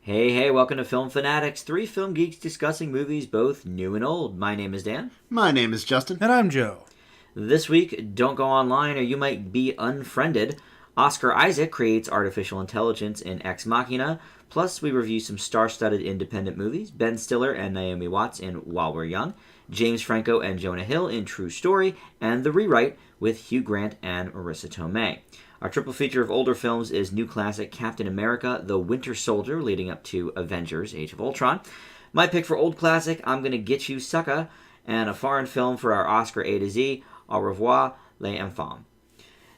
Hey, welcome to Film Fanatics, three film geeks discussing movies both new and old. My name is Dan. My name is Justin. And I'm Joe. This week, don't go online or you might be unfriended. Oscar Isaac creates artificial intelligence in Ex Machina. Plus, we review some star-studded independent movies, Ben Stiller and Naomi Watts in While We're Young, James Franco and Jonah Hill in True Story, and The Rewrite with Hugh Grant and Marissa Tomei. Our triple feature of older films is new classic Captain America, The Winter Soldier, leading up to Avengers, Age of Ultron. My pick for old classic, I'm Gonna Get You Sucka, and a foreign film for our Oscar A to Z, Au Revoir Les Enfants.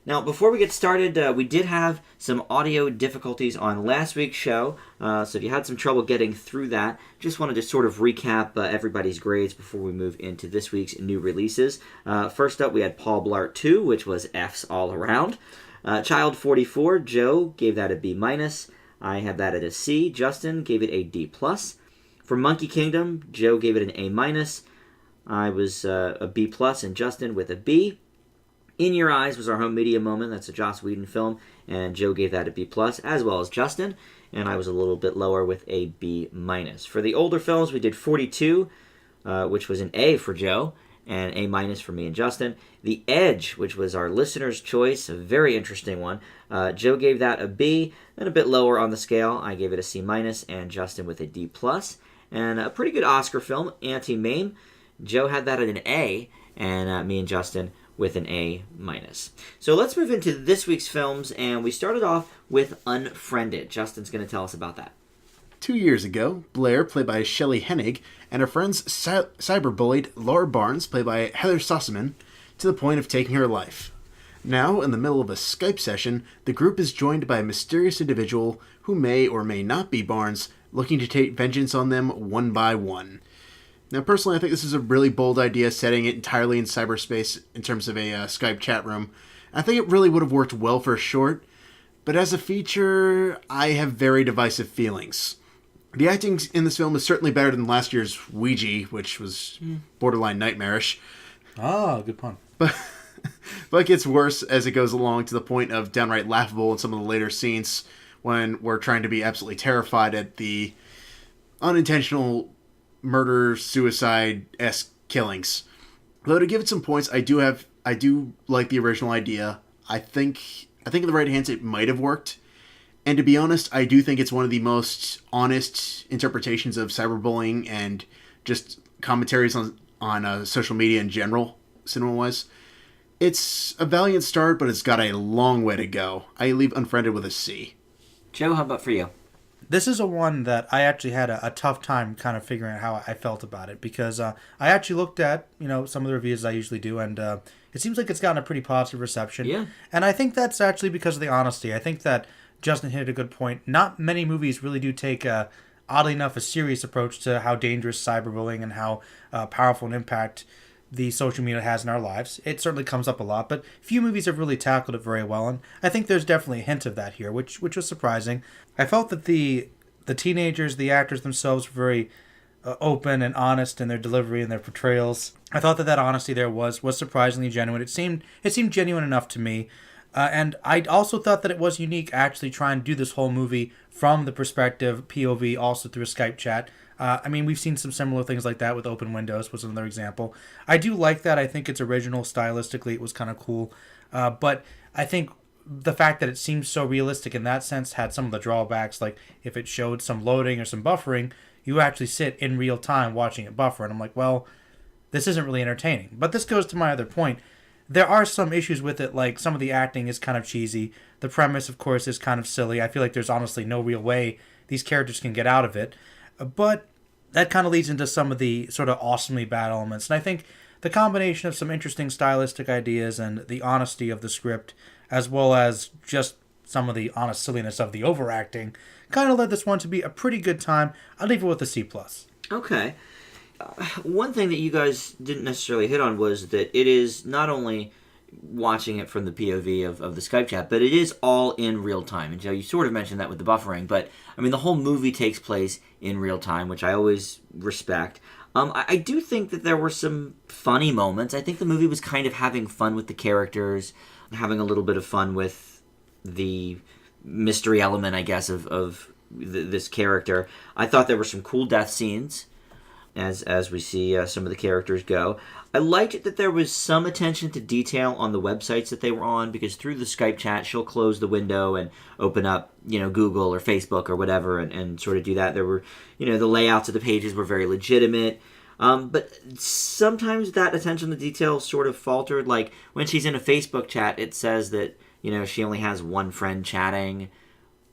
Now, before we get started, we did have some audio difficulties on last week's show, so if you had some trouble getting through that, just wanted to sort of recap everybody's grades before we move into this week's new releases. First up, we had Paul Blart 2, which was F's all around. Child 44, Joe gave that a B-. I had that at a C. Justin gave it a D+. For Monkey Kingdom, Joe gave it an A-. I was a B+, and Justin with a B. In Your Eyes was our home media moment. That's a Joss Whedon film, and Joe gave that a B+, as well as Justin, and I was a little bit lower with a B-. For the older films, we did 42, which was an A for Joe, and A- for me and Justin. The Edge, which was our listener's choice, a very interesting one. Joe gave that a B, and a bit lower on the scale. I gave it a C-, and Justin with a D+. And a pretty good Oscar film, Anti-Mame. Joe had that at an A, and me and Justin with an A-. So let's move into this week's films, and we started off with Unfriended. Justin's going to tell us about that. 2 years ago, Blair, played by Shelley Hennig, and her friends cyberbullied Laura Barnes, played by Heather Sussman, to the point of taking her life. Now, in the middle of a Skype session, the group is joined by a mysterious individual who may or may not be Barnes, looking to take vengeance on them one by one. Now, personally, I think this is a really bold idea, setting it entirely in cyberspace in terms of a Skype chat room. I think it really would have worked well for a short, but as a feature, I have very divisive feelings. The acting in this film is certainly better than last year's Ouija, which was borderline nightmarish. Ah, good pun. But it gets worse as it goes along, to the point of downright laughable in some of the later scenes when we're trying to be absolutely terrified at the unintentional murder, suicide-esque killings. Though to give it some points, I do like the original idea. I think in the right hands it might have worked. And to be honest, I do think it's one of the most honest interpretations of cyberbullying and just commentaries on social media in general, cinema-wise. It's a valiant start, but it's got a long way to go. I leave Unfriended with a C. Joe, how about for you? This is a one that I actually had a tough time kind of figuring out how I felt about it, because I actually looked at, some of the reviews I usually do, and it seems like it's gotten a pretty positive reception. Yeah. And I think that's actually because of the honesty. I think that Justin hit a good point. Not many movies really do take, oddly enough, a serious approach to how dangerous cyberbullying and how powerful an impact the social media has in our lives. It certainly comes up a lot, but few movies have really tackled it very well, and I think there's definitely a hint of that here, which was surprising. I felt that the teenagers, the actors themselves, were very open and honest in their delivery and their portrayals. I thought that honesty there was surprisingly genuine. It seemed genuine enough to me. And I also thought that it was unique actually trying to do this whole movie from the perspective, POV, also through a Skype chat. We've seen some similar things like that with Open Windows was another example. I do like that. I think it's original. Stylistically, it was kind of cool. But I think the fact that it seems so realistic in that sense had some of the drawbacks, like if it showed some loading or some buffering, you actually sit in real time watching it buffer. And I'm like, well, this isn't really entertaining. But this goes to my other point. There are some issues with it, like some of the acting is kind of cheesy. The premise, of course, is kind of silly. I feel like there's honestly no real way these characters can get out of it. But that kind of leads into some of the sort of awesomely bad elements. And I think the combination of some interesting stylistic ideas and the honesty of the script, as well as just some of the honest silliness of the overacting, kind of led this one to be a pretty good time. I'll leave it with a C+. Okay. One thing that you guys didn't necessarily hit on was that it is not only watching it from the POV of the Skype chat, but it is all in real time. And Joe, you sort of mentioned that with the buffering, but the whole movie takes place in real time, which I always respect. I do think that there were some funny moments. I think the movie was kind of having fun with the characters, having a little bit of fun with the mystery element, I guess, of this character. I thought there were some cool death scenes as we see some of the characters go. I liked it that there was some attention to detail on the websites that they were on, because through the Skype chat, she'll close the window and open up, Google or Facebook or whatever, and sort of do that. There were, the layouts of the pages were very legitimate. But sometimes that attention to detail sort of faltered. Like when she's in a Facebook chat, it says that, she only has one friend chatting,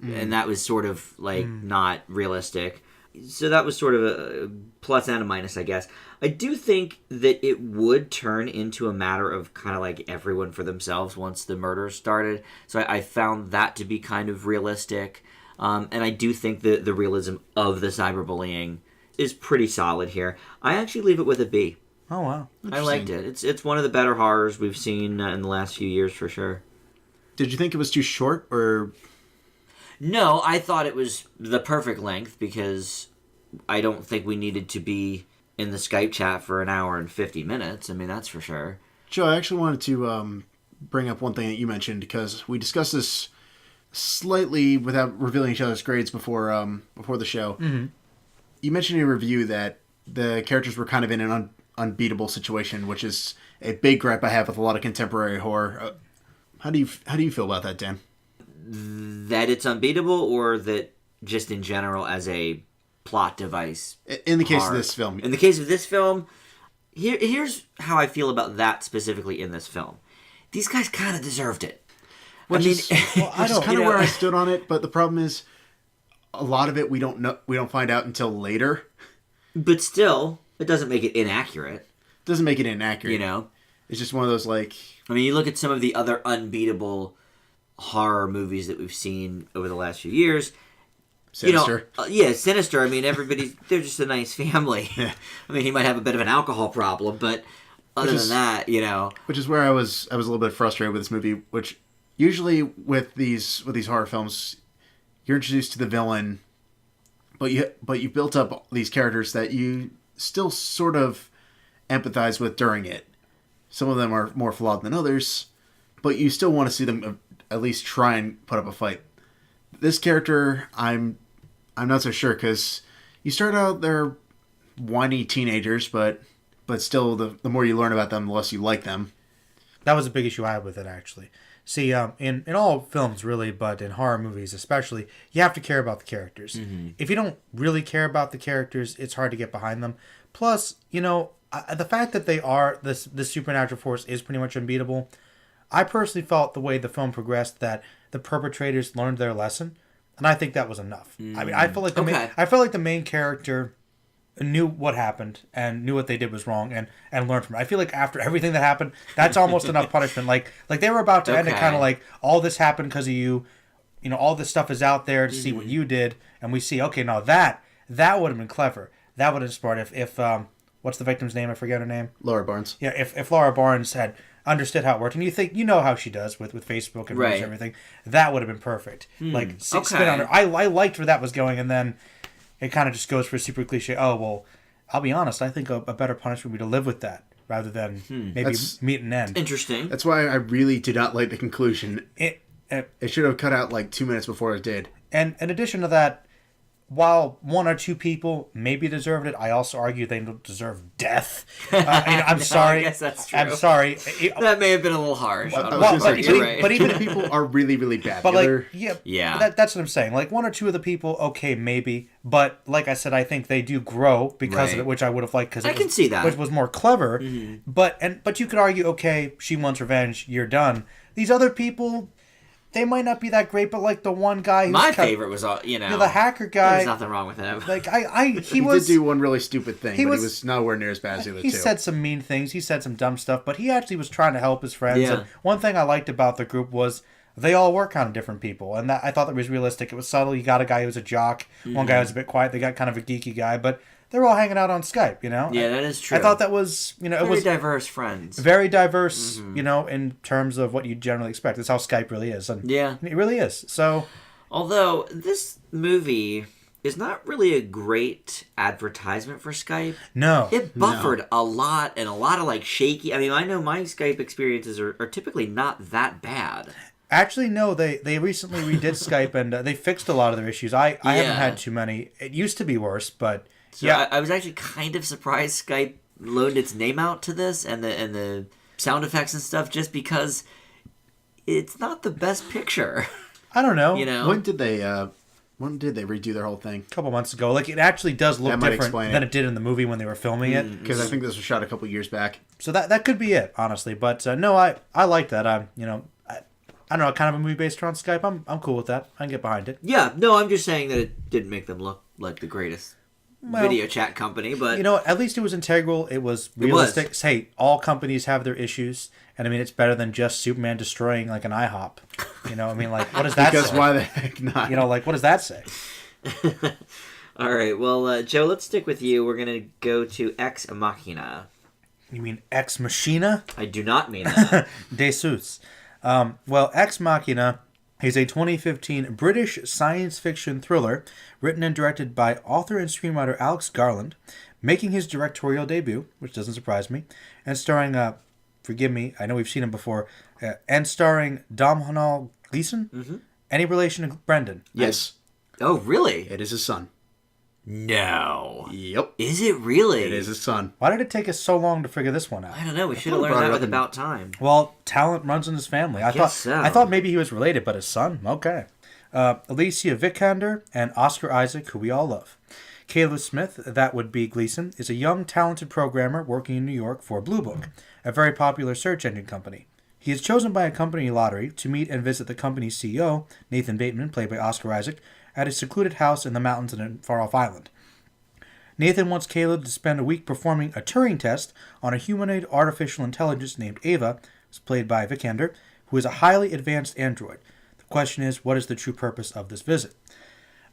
and that was sort of like not realistic. So that was sort of a plus and a minus, I guess. I do think that it would turn into a matter of kind of like everyone for themselves once the murder started. So I found that to be kind of realistic. And I do think that the realism of the cyberbullying is pretty solid here. I actually leave it with a B. Oh, wow. I liked it. It's one of the better horrors we've seen in the last few years for sure. Did you think it was too short, or... No, I thought it was the perfect length, because I don't think we needed to be in the Skype chat for an hour and 50 minutes. I mean, that's for sure. Joe, I actually wanted to bring up one thing that you mentioned, because we discussed this slightly without revealing each other's grades before the show. Mm-hmm. You mentioned in your review that the characters were kind of in an unbeatable situation, which is a big gripe I have with a lot of contemporary horror. How do you feel about that, Dan? That it's unbeatable, or that just in general as a plot device? In the case of this film. In the case of this film, here's how I feel about that specifically in this film. These guys kind of deserved it. Which is kind of where I stood on it, but the problem is a lot of it we don't find out until later. But still, it doesn't make it inaccurate. Doesn't make it inaccurate. It's just one of those, like... I mean, you look at some of the other unbeatable horror movies that we've seen over the last few years. Sinister. Sinister. I mean, they're just a nice family. Yeah. I mean, he might have a bit of an alcohol problem, but other than that, Which is where I was a little bit frustrated with this movie, which usually with these horror films, you're introduced to the villain, but you built up these characters that you still sort of empathize with during it. Some of them are more flawed than others, but you still want to see them at least try and put up a fight. This character, I'm not so sure, because you start out they're whiny teenagers, but still the more you learn about them, the less you like them. That was a big issue I had with it, actually. See, in all films, really, but in horror movies especially, you have to care about the characters. Mm-hmm. If you don't really care about the characters, it's hard to get behind them. Plus, the fact that they are, this supernatural force is pretty much unbeatable. I personally felt the way the film progressed that the perpetrators learned their lesson, and I think that was enough. I mean, I felt like the main character knew what happened and knew what they did was wrong and learned from it. I feel like after everything that happened, that's almost enough punishment. Like they were about to end it, kind of like, all this happened because of you. All this stuff is out there to see what you did, and we see, okay, no, that would have been clever. That would have been smart if what's the victim's name? I forget her name. Laura Barnes. Yeah, if Laura Barnes had understood how it worked, and you know how she does with Facebook and and everything, that would have been perfect. Spin on her. I liked where that was going, and then it kind of just goes for a super cliche. Oh, well, I'll be honest. I think a better punishment would be to live with that rather than maybe meet an end. Interesting. That's why I really did not like the conclusion. It should have cut out like 2 minutes before it did. And in addition to that, while one or two people maybe deserved it, I also argue they don't deserve death. I'm sorry. I guess that's true. I'm sorry. That may have been a little harsh. But even people are really, really bad. But that's what I'm saying. Like one or two of the people, okay, maybe. But like I said, I think they do grow because of it, which I would have liked because I can see that, which was more clever. Mm-hmm. But you could argue, okay, she wants revenge. You're done. These other people, they might not be that great, but like the one guy who's my favorite was, the hacker guy. There's nothing wrong with him. Like he did do one really stupid thing, but he was nowhere near as bad as the other two. He said some mean things. He said some dumb stuff, but he actually was trying to help his friends. Yeah. And one thing I liked about the group was they all were kind of different people, and I thought that was realistic. It was subtle. You got a guy who was a jock. Mm-hmm. One guy was a bit quiet. They got kind of a geeky guy, but they're all hanging out on Skype, Yeah, that is true. I thought that was, it was diverse friends. Very diverse, in terms of what you generally expect. That's how Skype really is. And it really is. So, although this movie is not really a great advertisement for Skype. No. It buffered a lot and a lot of like shaky. I mean, I know my Skype experiences are typically not that bad. Actually, no. They recently redid Skype and they fixed a lot of their issues. I haven't had too many. It used to be worse, but So I was actually kind of surprised Skype loaned its name out to this and the sound effects and stuff, just because it's not the best picture. I don't know. You know, When did they redo their whole thing? A couple months ago, like it actually does look That might different explain than it. it did in the movie when they were filming it. Because I think this was shot a couple years back. So that could be it, honestly. But no, I like that. I don't know, kind of a movie based around Skype. I'm cool with that. I can get behind it. Yeah, no, I'm just saying that it didn't make them look like the greatest video chat company, but You know, at least it was integral. It was realistic. Hey, all companies have their issues, and I mean, it's better than just Superman destroying like an IHOP. You know, I mean, like, what does that Because say? why the heck not? You know, like, what does that say? all right. Well, Joe, let's stick with you. We're gonna go to Ex Machina. You mean Ex Machina? I do not mean that. Desus. Well, Ex Machina is a 2015 British science fiction thriller written and directed by author and screenwriter Alex Garland, making his directorial debut, which doesn't surprise me, and starring, forgive me, I know we've seen him before, and starring Domhnall Gleeson. Mm-hmm. Any relation to Brendan? Yes. Oh, really? It is his son. No. Yep. Is it really? It is his son. Why did it take us so long to figure this one out? I don't know. We should have thought learned brought that it with up in- About Time. Well, talent runs in his family. I guess so. thought maybe he was related, but his son? Okay. Alicia Vikander and Oscar Isaac, who we all love. Caleb Smith, that would be Gleason, is a young, talented programmer working in New York for Blue Book, a very popular search engine company. He is chosen by a company lottery to meet and visit the company's CEO, Nathan Bateman, played by Oscar Isaac, at a secluded house in the mountains in a far-off island. Nathan wants Caleb to spend a week performing a Turing test on a humanoid artificial intelligence named Ava, who's played by Vikander, who is a highly advanced android. The question is, what is the true purpose of this visit?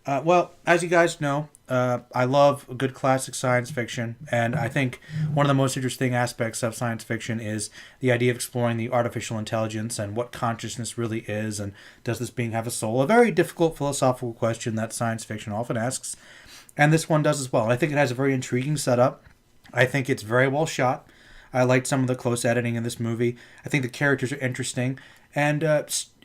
Well, as you guys know, I love a good classic science fiction, and I think one of the most interesting aspects of science fiction is the idea of exploring the artificial intelligence and what consciousness really is, and does this being have a soul? A very difficult philosophical question that science fiction often asks, and this one does as well. I think it has a very intriguing setup. I think it's very well shot. I liked some of the close editing in this movie. I think the characters are interesting, and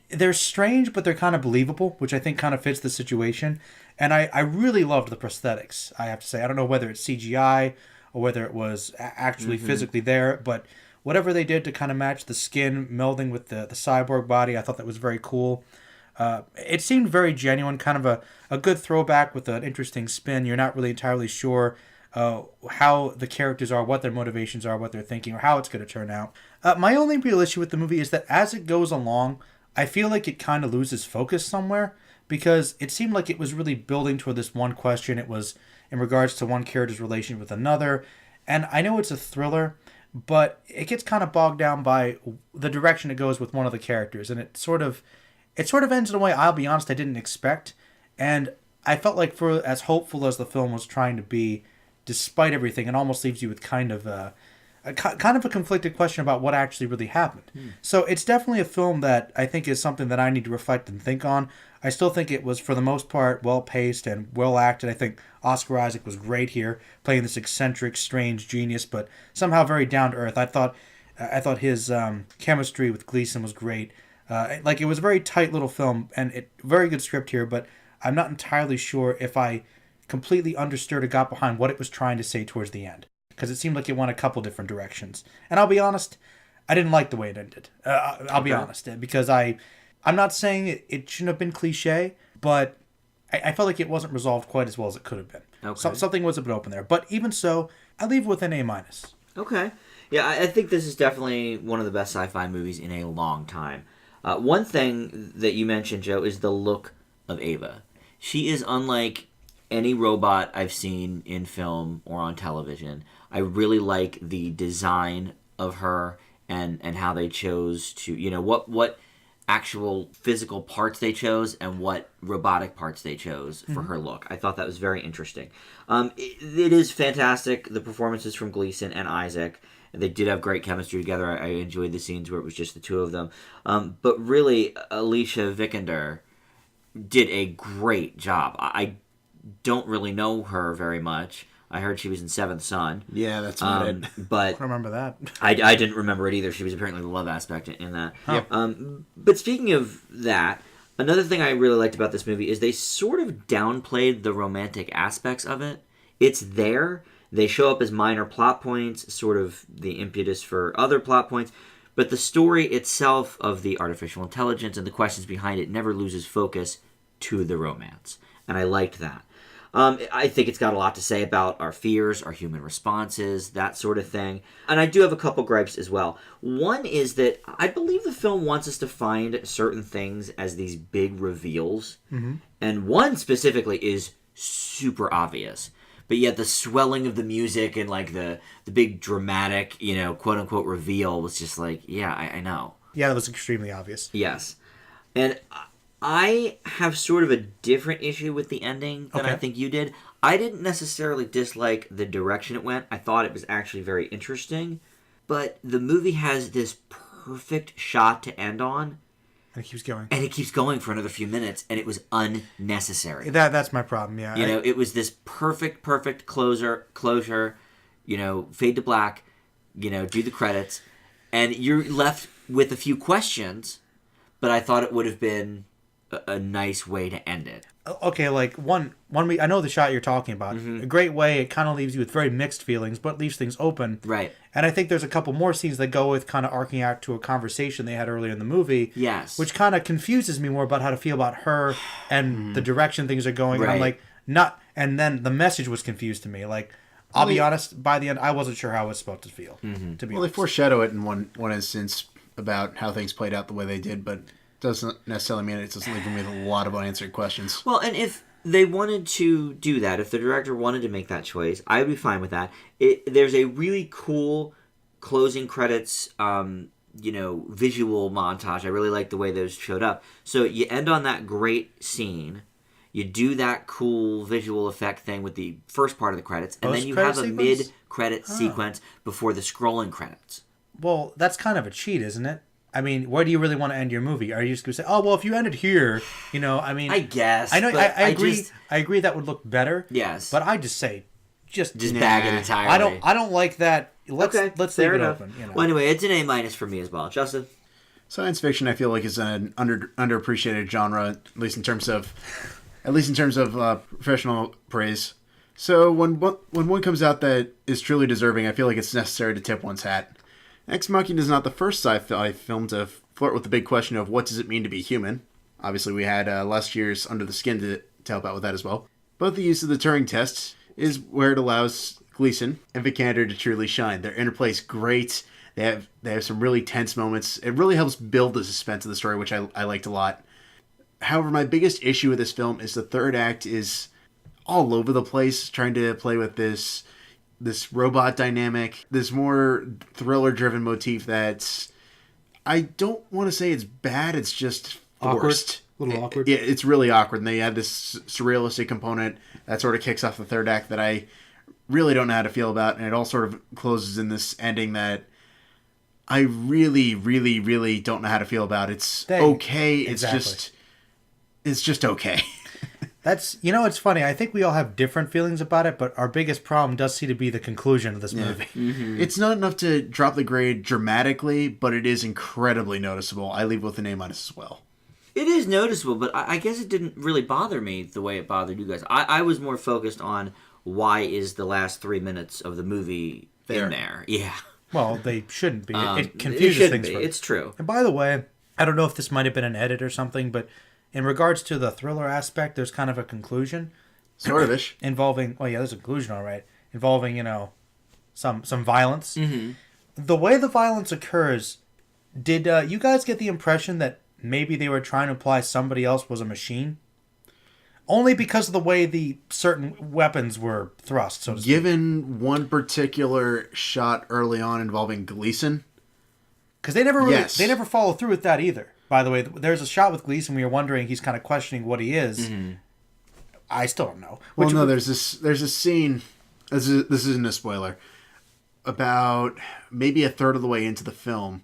they're strange, but they're kind of believable, which I think kind of fits the situation. And I really loved the prosthetics, I have to say. I don't know whether it's CGI or whether it was actually physically there, but whatever they did to kind of match the skin melding with the cyborg body, I thought that was very cool. It seemed very genuine, kind of a good throwback with an interesting spin. You're not really entirely sure how the characters are, what their motivations are, what they're thinking, or how it's going to turn out. My only real issue with the movie is that as it goes along, I feel like it kind of loses focus somewhere, because it seemed like it was really building toward this one question. It was in regards to one character's relation with another. And I know it's a thriller, but it gets kind of bogged down by the direction it goes with one of the characters. And it sort of ends in a way, I'll be honest, I didn't expect. And I felt like, for as hopeful as the film was trying to be, despite everything, it almost leaves you with kind of a conflicted question about what actually really happened. So it's definitely a film that I think is something that I need to reflect and think on. I still think it was, for the most part, well-paced and well-acted. I think Oscar Isaac was great here, playing this eccentric, strange genius, but somehow very down-to-earth. I thought his chemistry with Gleason was great. It was a very tight little film, and very good script here, but I'm not entirely sure if I completely understood or got behind what it was trying to say towards the end, because it seemed like it went a couple different directions. And I'll be honest, I didn't like the way it ended. I'll be honest, because I'm not saying it shouldn't have been cliche, but I felt like it wasn't resolved quite as well as it could have been. Okay. Something was a bit open there. But even so, I leave it with an A-. Okay. Yeah, I think this is definitely one of the best sci-fi movies in a long time. One thing that you mentioned, Joe, is the look of Ava. She is unlike any robot I've seen in film or on television. I really like the design of her and how they chose to, what actual physical parts they chose and what robotic parts they chose for her look. I thought that was very interesting. It is fantastic, the performances from Gleason and Isaac. They did have great chemistry together. I enjoyed the scenes where it was just the two of them. But really, Alicia Vikander did a great job. I don't really know her very much. I heard she was in Seventh Son. Yeah, that's about it. But I don't remember that. I didn't remember it either. She was apparently the love aspect in that. Yep. But speaking of that, another thing I really liked about this movie is they sort of downplayed the romantic aspects of it. It's there. They show up as minor plot points, sort of the impetus for other plot points. But the story itself of the artificial intelligence and the questions behind it never loses focus to the romance. And I liked that. I think it's got a lot to say about our fears, our human responses, that sort of thing. And I do have a couple gripes as well. One is that I believe the film wants us to find certain things as these big reveals. Mm-hmm. And one specifically is super obvious. But yet the swelling of the music and like the big dramatic, quote unquote reveal was just like, yeah, I know. Yeah, that was extremely obvious. Yes. And I have sort of a different issue with the ending than I think you did. I didn't necessarily dislike the direction it went. I thought it was actually very interesting. But the movie has this perfect shot to end on. And it keeps going. And it keeps going for another few minutes, and it was unnecessary. That's my problem, yeah. It was this perfect closure, fade to black, do the credits, and you're left with a few questions, but I thought it would have been a nice way to end it. Okay, like one I know the shot you're talking about. Mm-hmm. A great way, it kind of leaves you with very mixed feelings, but leaves things open. Right. And I think there's a couple more scenes that go with kind of arcing out to a conversation they had earlier in the movie. Yes. Which kind of confuses me more about how to feel about her and the direction things are going. Right. And I'm like, and then the message was confused to me. Like, I'll be honest, by the end, I wasn't sure how I was supposed to feel. Mm-hmm. To be Well, honest. they foreshadow it in one instance about how things played out the way they did, but doesn't necessarily mean it's just leaving me with a lot of unanswered questions. Well, and if they wanted to do that, if the director wanted to make that choice, I would be fine with that. There's a really cool closing credits, visual montage. I really like the way those showed up. So you end on that great scene. You do that cool visual effect thing with the first part of the credits, and then you have a mid-credit sequence before the scrolling credits. Well, that's kind of a cheat, isn't it? I mean, where do you really want to end your movie? Are you just going to say, oh, well, if you ended here, I guess. I know, but I agree. I agree that would look better. Yes. But I just say, just bag it entirely. I don't like that. Let's leave it open. Well, anyway, it's an A- for me as well. Justin? Science fiction, I feel like, is an underappreciated genre, at least in terms of professional praise. So when one comes out that is truly deserving, I feel like it's necessary to tip one's hat. Ex Machina is not the first sci-fi film to flirt with the big question of what does it mean to be human. Obviously, we had last year's Under the Skin to help out with that as well. But the use of the Turing test is where it allows Gleason and Vikander to truly shine. Their interplay is great. They have some really tense moments. It really helps build the suspense of the story, which I liked a lot. However, my biggest issue with this film is the third act is all over the place, trying to play with this robot dynamic, this more thriller-driven motif that's... I don't want to say it's bad, it's just forced. Awkward. A little awkward. Yeah, it's really awkward. And they add this surrealistic component that sort of kicks off the third act that I really don't know how to feel about, and it all sort of closes in this ending that I really, really, really don't know how to feel about. It's okay. Exactly. It's just okay. That's, it's funny. I think we all have different feelings about it, but our biggest problem does seem to be the conclusion of this movie. Mm-hmm. It's not enough to drop the grade dramatically, but it is incredibly noticeable. I leave with an A- as well. It is noticeable, but I guess it didn't really bother me the way it bothered you guys. I was more focused on why is the last 3 minutes of the movie in there. Yeah. Well, they shouldn't be. It confuses things. It's true. And by the way, I don't know if this might have been an edit or something, but in regards to the thriller aspect, there's kind of a conclusion. Sort of ish. Involving, there's a conclusion, all right. Involving, some violence. Mm-hmm. The way the violence occurs, did you guys get the impression that maybe they were trying to imply somebody else was a machine? Only because of the way the certain weapons were thrust, so to speak. Given one particular shot early on involving Gleason. Because they never follow through with that either. By the way, there's a shot with Gleason where you're wondering, he's kind of questioning what he is. Mm-hmm. I still don't know. There's a scene, this isn't a spoiler, about maybe a third of the way into the film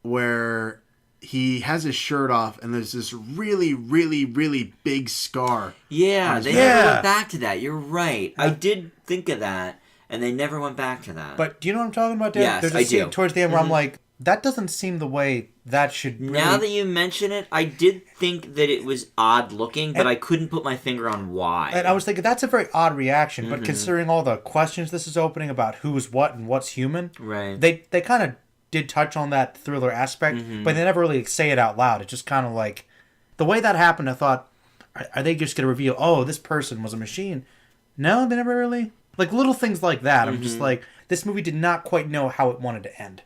where he has his shirt off, and there's this really, really, really big scar. Yeah, they never went back to that. You're right. I did think of that, and they never went back to that. But do you know what I'm talking about, Dan? Yes, There's a I scene do. towards the end where I'm like, that doesn't seem the way that should really... Now that you mention it, I did think that it was odd looking, but I couldn't put my finger on why. And I was thinking, that's a very odd reaction, but considering all the questions this is opening about who's what and what's human, Right. They kind of did touch on that thriller aspect, but they never really say it out loud. It's just kind of like... The way that happened, I thought, are they just going to reveal, oh, this person was a machine? No, they never really... Like, little things like that. I'm just like, this movie did not quite know how it wanted to end.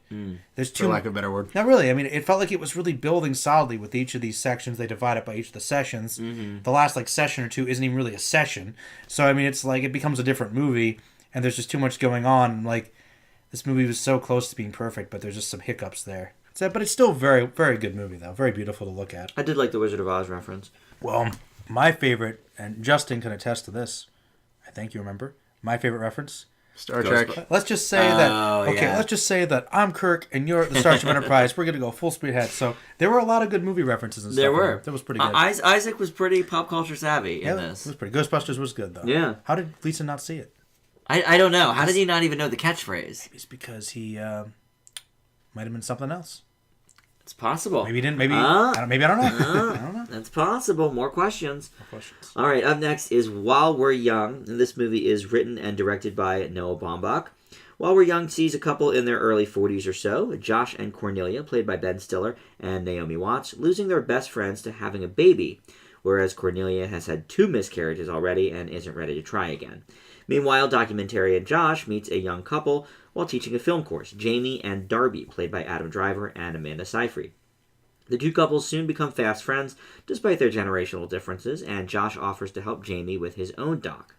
There's too... For lack of a better word. Not really. I mean, it felt like it was really building solidly with each of these sections. They divide it by each of the sessions. The last, like, session or two isn't even really a session. So, I mean, it's like, it becomes a different movie, and there's just too much going on. Like, this movie was so close to being perfect, but there's just some hiccups there. So, but it's still a very, very good movie, though. Very beautiful to look at. I did like the Wizard of Oz reference. Well, my favorite, and Justin can attest to this, I think you remember, my favorite reference... Star Trek. Let's just say let's just say that I'm Kirk and you're the Starship Enterprise. We're going to go full speed ahead. So there were a lot of good movie references and stuff. There were. That was pretty good. Isaac was pretty pop culture savvy in this. It was pretty. Ghostbusters was good, though. Yeah. How did Lisa not see it? I don't know. How did he not even know the catchphrase? Maybe it's because he might have been something else. It's possible. Maybe he didn't. Maybe I don't know. I don't know. That's possible. More questions. More questions. All right, up next is While We're Young. And this movie is written and directed by Noah Baumbach. While We're Young sees a couple in their early 40s or so, Josh and Cornelia, played by Ben Stiller and Naomi Watts, losing their best friends to having a baby, whereas Cornelia has had 2 miscarriages already and isn't ready to try again. Meanwhile, documentarian Josh meets a young couple while teaching a film course, Jamie and Darby, played by Adam Driver and Amanda Seyfried. The 2 couples soon become fast friends, despite their generational differences, and Josh offers to help Jamie with his own doc.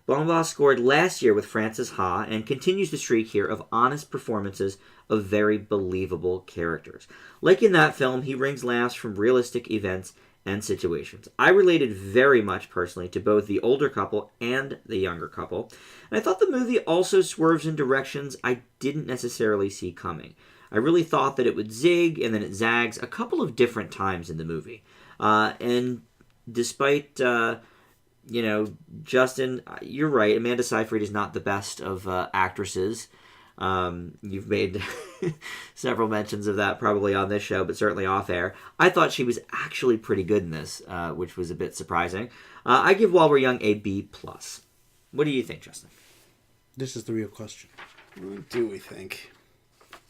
Baumbach scored last year with Frances Ha and continues the streak here of honest performances of very believable characters. Like in that film, he wrings laughs from realistic events and situations. I related very much personally to both the older couple and the younger couple, and I thought the movie also swerves in directions I didn't necessarily see coming. I really thought that it would zig and then it zags a couple of different times in the movie. And despite, Justin, you're right, Amanda Seyfried is not the best of actresses. You've made several mentions of that probably on this show, but certainly off air. I thought she was actually pretty good in this, which was a bit surprising. I give While We're Young a B+. What do you think, Justin? This is the real question. What do we think?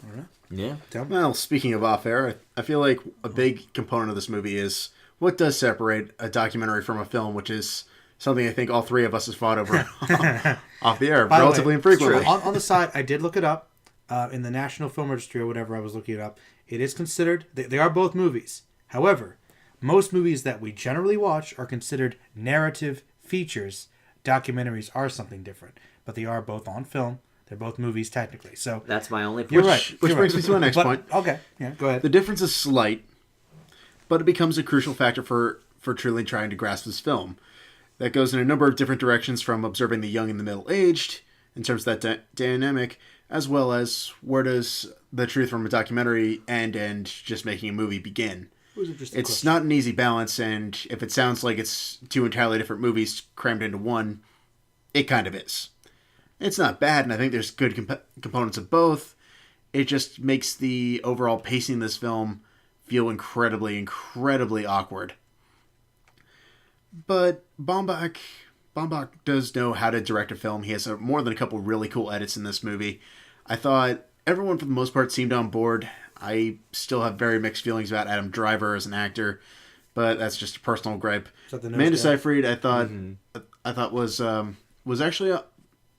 I don't know. Yeah. Well, speaking of off air, I feel like a big component of this movie is what does separate a documentary from a film, which is something I think all 3 of us have fought over off the air relatively infrequently. On the side, I did look it up. In the National Film Registry or whatever I was looking it up, it is considered, they are both movies. However, most movies that we generally watch are considered narrative features. Documentaries are something different, but they are both on film. They're both movies technically. So that's my only point. You're right. Which brings me to my next point. Okay, yeah, go ahead. The difference is slight, but it becomes a crucial factor for truly trying to grasp this film. That goes in a number of different directions, from observing the young and the middle-aged, in terms of that dynamic, as well as where does the truth from a documentary end and just making a movie begin. It's not an easy balance, and if it sounds like it's 2 entirely different movies crammed into one, it kind of is. It's not bad, and I think there's good components of both. It just makes the overall pacing of this film feel incredibly, incredibly awkward. But Baumbach does know how to direct a film. He has more than a couple really cool edits in this movie. I thought everyone, for the most part, seemed on board. I still have very mixed feelings about Adam Driver as an actor, but that's just a personal gripe. Amanda Seyfried, I thought was actually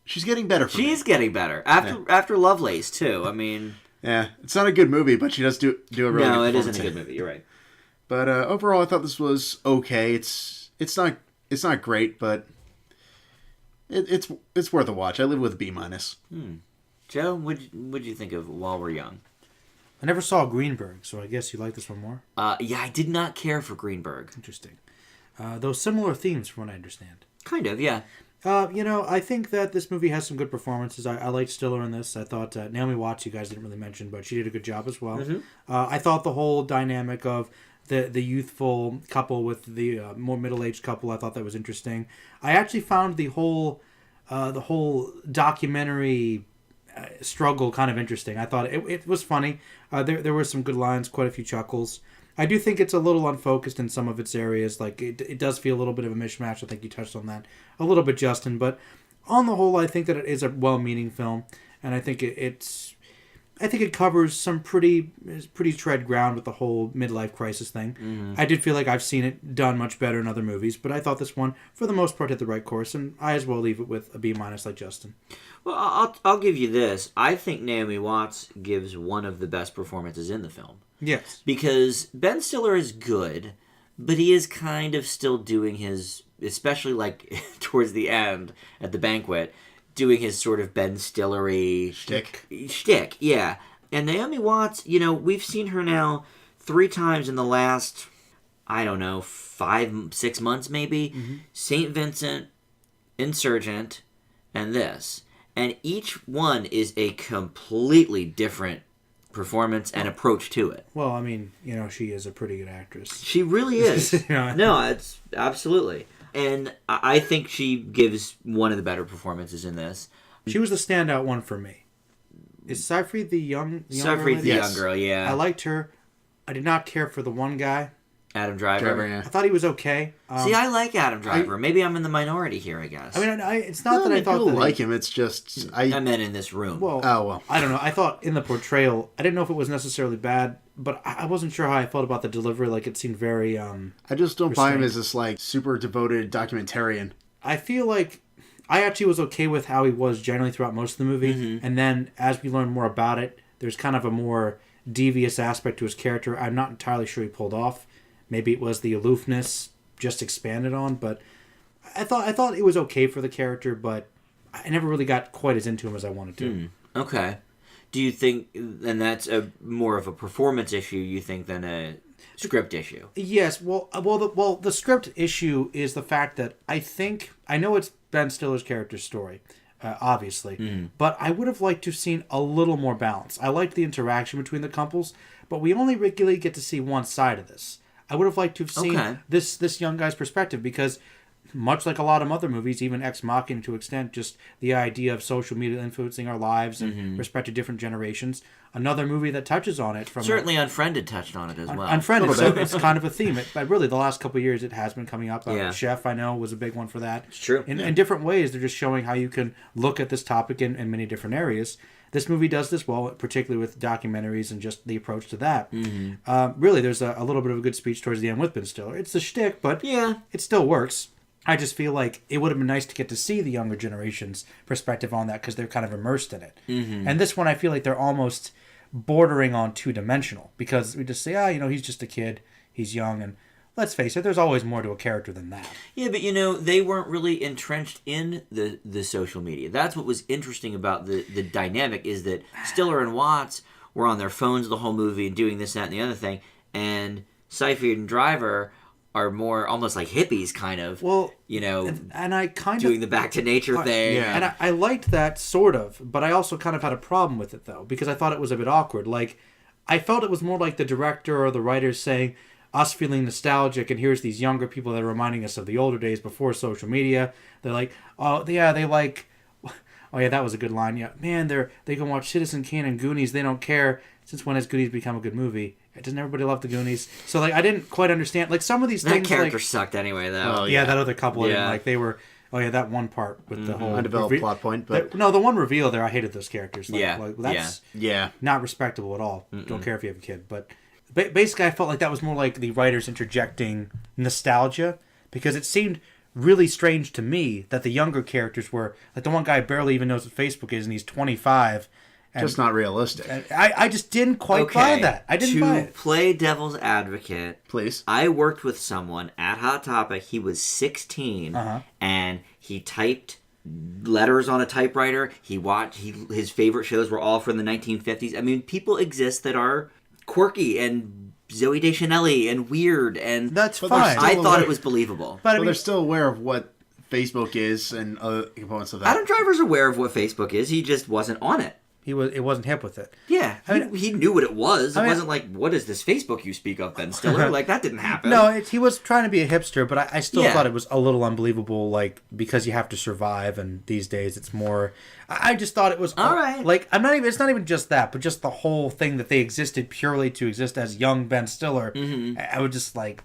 she's getting better. She's getting better after Lovelace too. I mean, yeah, it's not a good movie, but she does do a really good performance. No, it isn't a good movie. You're right. But overall, I thought this was okay. It's not great, but it's worth a watch. I live with a B-. Joe, what'd you think of While We're Young? I never saw Greenberg, so I guess you like this one more? Yeah, I did not care for Greenberg. Interesting. Those similar themes, from what I understand. Kind of, yeah. I think that this movie has some good performances. I liked Stiller in this. I thought Naomi Watts, you guys didn't really mention, but she did a good job as well. I thought the whole dynamic of the youthful couple with the more middle-aged couple, I thought that was interesting. I actually found the whole documentary struggle kind of interesting. I thought it was funny. There were some good lines, quite a few chuckles. I do think it's a little unfocused in some of its areas. Like it does feel a little bit of a mishmash. I think you touched on that a little bit, Justin. But on the whole, I think that it is a well-meaning film, and I think it covers some pretty tread ground with the whole midlife crisis thing. I did feel like I've seen it done much better in other movies, but I thought this one, for the most part, hit the right course, and I as well leave it with a B- like Justin. Well, I'll give you this. I think Naomi Watts gives one of the best performances in the film. Yes. Because Ben Stiller is good, but he is kind of still doing his, especially like towards the end at the banquet, doing his sort of Ben Stiller-y shtick, yeah. And Naomi Watts, we've seen her now 3 times in the last, I don't know, 5-6 months maybe. St. Vincent, Insurgent, and this. And each one is a completely different performance and approach to it. Well, I mean, she is a pretty good actress. She really is. No, it's absolutely. And I think she gives one of the better performances in this. She was the standout one for me. Is Seyfried the young Seyfried the yes. young girl, yeah. I liked her. I did not care for the one guy. Adam Driver. Yeah. I thought he was okay. See, I like Adam Driver. Maybe I'm in the minority here, I guess. I mean, it's not that I thought people that like him. It's just I meant in this room. Well, I don't know. I thought in the portrayal, I didn't know if it was necessarily bad, but I wasn't sure how I felt about the delivery. Like, it seemed very I just don't buy him as this like super devoted documentarian. I feel like I actually was okay with how he was generally throughout most of the movie, and then as we learn more about it, there's kind of a more devious aspect to his character. I'm not entirely sure he pulled off. Maybe it was the aloofness just expanded on, but I thought it was okay for the character, but I never really got quite as into him as I wanted to. Okay. Do you think, and that's more of a performance issue, you think, than a script issue? Yes. Well, the script issue is the fact that I know it's Ben Stiller's character's story, obviously, but I would have liked to have seen a little more balance. I liked the interaction between the couples, but we only regularly get to see one side of this. I would have liked to have seen this young guy's perspective, because much like a lot of other movies, even Ex Machina to an extent, just the idea of social media influencing our lives and respect to different generations. Another movie that touches on it. Certainly Unfriended touched on it as well. Unfriended, so it's kind of a theme. But really, the last couple of years, it has been coming up. Chef, I know, was a big one for that. It's true. In different ways, they're just showing how you can look at this topic in many different areas. This movie does this well, particularly with documentaries and just the approach to that. Really, there's a little bit of a good speech towards the end with Ben Stiller. It's a shtick, but it still works. I just feel like it would have been nice to get to see the younger generation's perspective on that, because they're kind of immersed in it. And this one, I feel like they're almost bordering on two-dimensional, because we just say, he's just a kid, he's young, and let's face it, there's always more to a character than that. Yeah, but they weren't really entrenched in the social media. That's what was interesting about the dynamic, is that Stiller and Watts were on their phones the whole movie and doing this, that, and the other thing, and Seyfried and Driver are more almost like hippies, kind of. Well, and I kind doing the back to nature thing. Yeah. And I liked that, sort of, but I also kind of had a problem with it, though, because I thought it was a bit awkward. Like, I felt it was more like the director or the writers saying, us feeling nostalgic, and here's these younger people that are reminding us of the older days before social media. They're like, oh yeah, that was a good line. Yeah, man, they can watch Citizen Kane and Goonies. They don't care. Since when has Goonies become a good movie? Doesn't everybody love the Goonies? So I didn't quite understand some of these things. That character sucked anyway, though. Oh, yeah, that other couple. Yeah, they were. Oh yeah, that one part with the whole undeveloped plot point. But the one reveal there, I hated those characters. That's yeah, not respectable at all. Don't care if you have a kid, but basically, I felt like that was more like the writers interjecting nostalgia, because it seemed really strange to me that the younger characters were like, the one guy barely even knows what Facebook is, and he's 25. Just not realistic. I just didn't quite buy that. I didn't buy it. To play devil's advocate, please. I worked with someone at Hot Topic. He was 16, and he typed letters on a typewriter. His favorite shows were all from the 1950s. I mean, people exist that are quirky and Zooey Deschanel and weird, and that's fine. I thought it was believable. But they're still aware of what Facebook is and other components of that. Adam Driver's aware of what Facebook is. He just wasn't on it. It wasn't hip with it. Yeah, he knew what it was. It wasn't like, what is this Facebook you speak of, Ben Stiller? Like, that didn't happen. No, he was trying to be a hipster, but I still thought it was a little unbelievable, like, because you have to survive, and these days it's more... I just thought it was... All right. Like, it's not even just that, but just the whole thing that they existed purely to exist as young Ben Stiller. Mm-hmm. I was just like,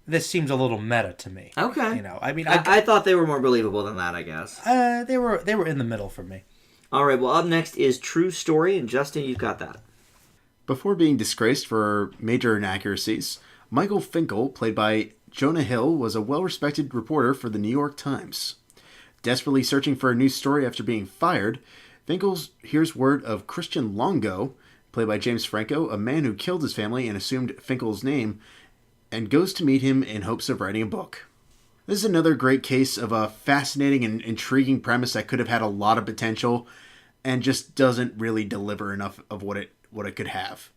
this seems a little meta to me. Okay. You know, I mean... I thought they were more believable than that, I guess. They were in the middle for me. All right, well, up next is True Story, and Justin, you've got that. Before being disgraced for major inaccuracies, Michael Finkel, played by Jonah Hill, was a well-respected reporter for the New York Times. Desperately searching for a new story after being fired, Finkel hears word of Christian Longo, played by James Franco, a man who killed his family and assumed Finkel's name, and goes to meet him in hopes of writing a book. This is another great case of a fascinating and intriguing premise that could have had a lot of potential and just doesn't really deliver enough of what it could have.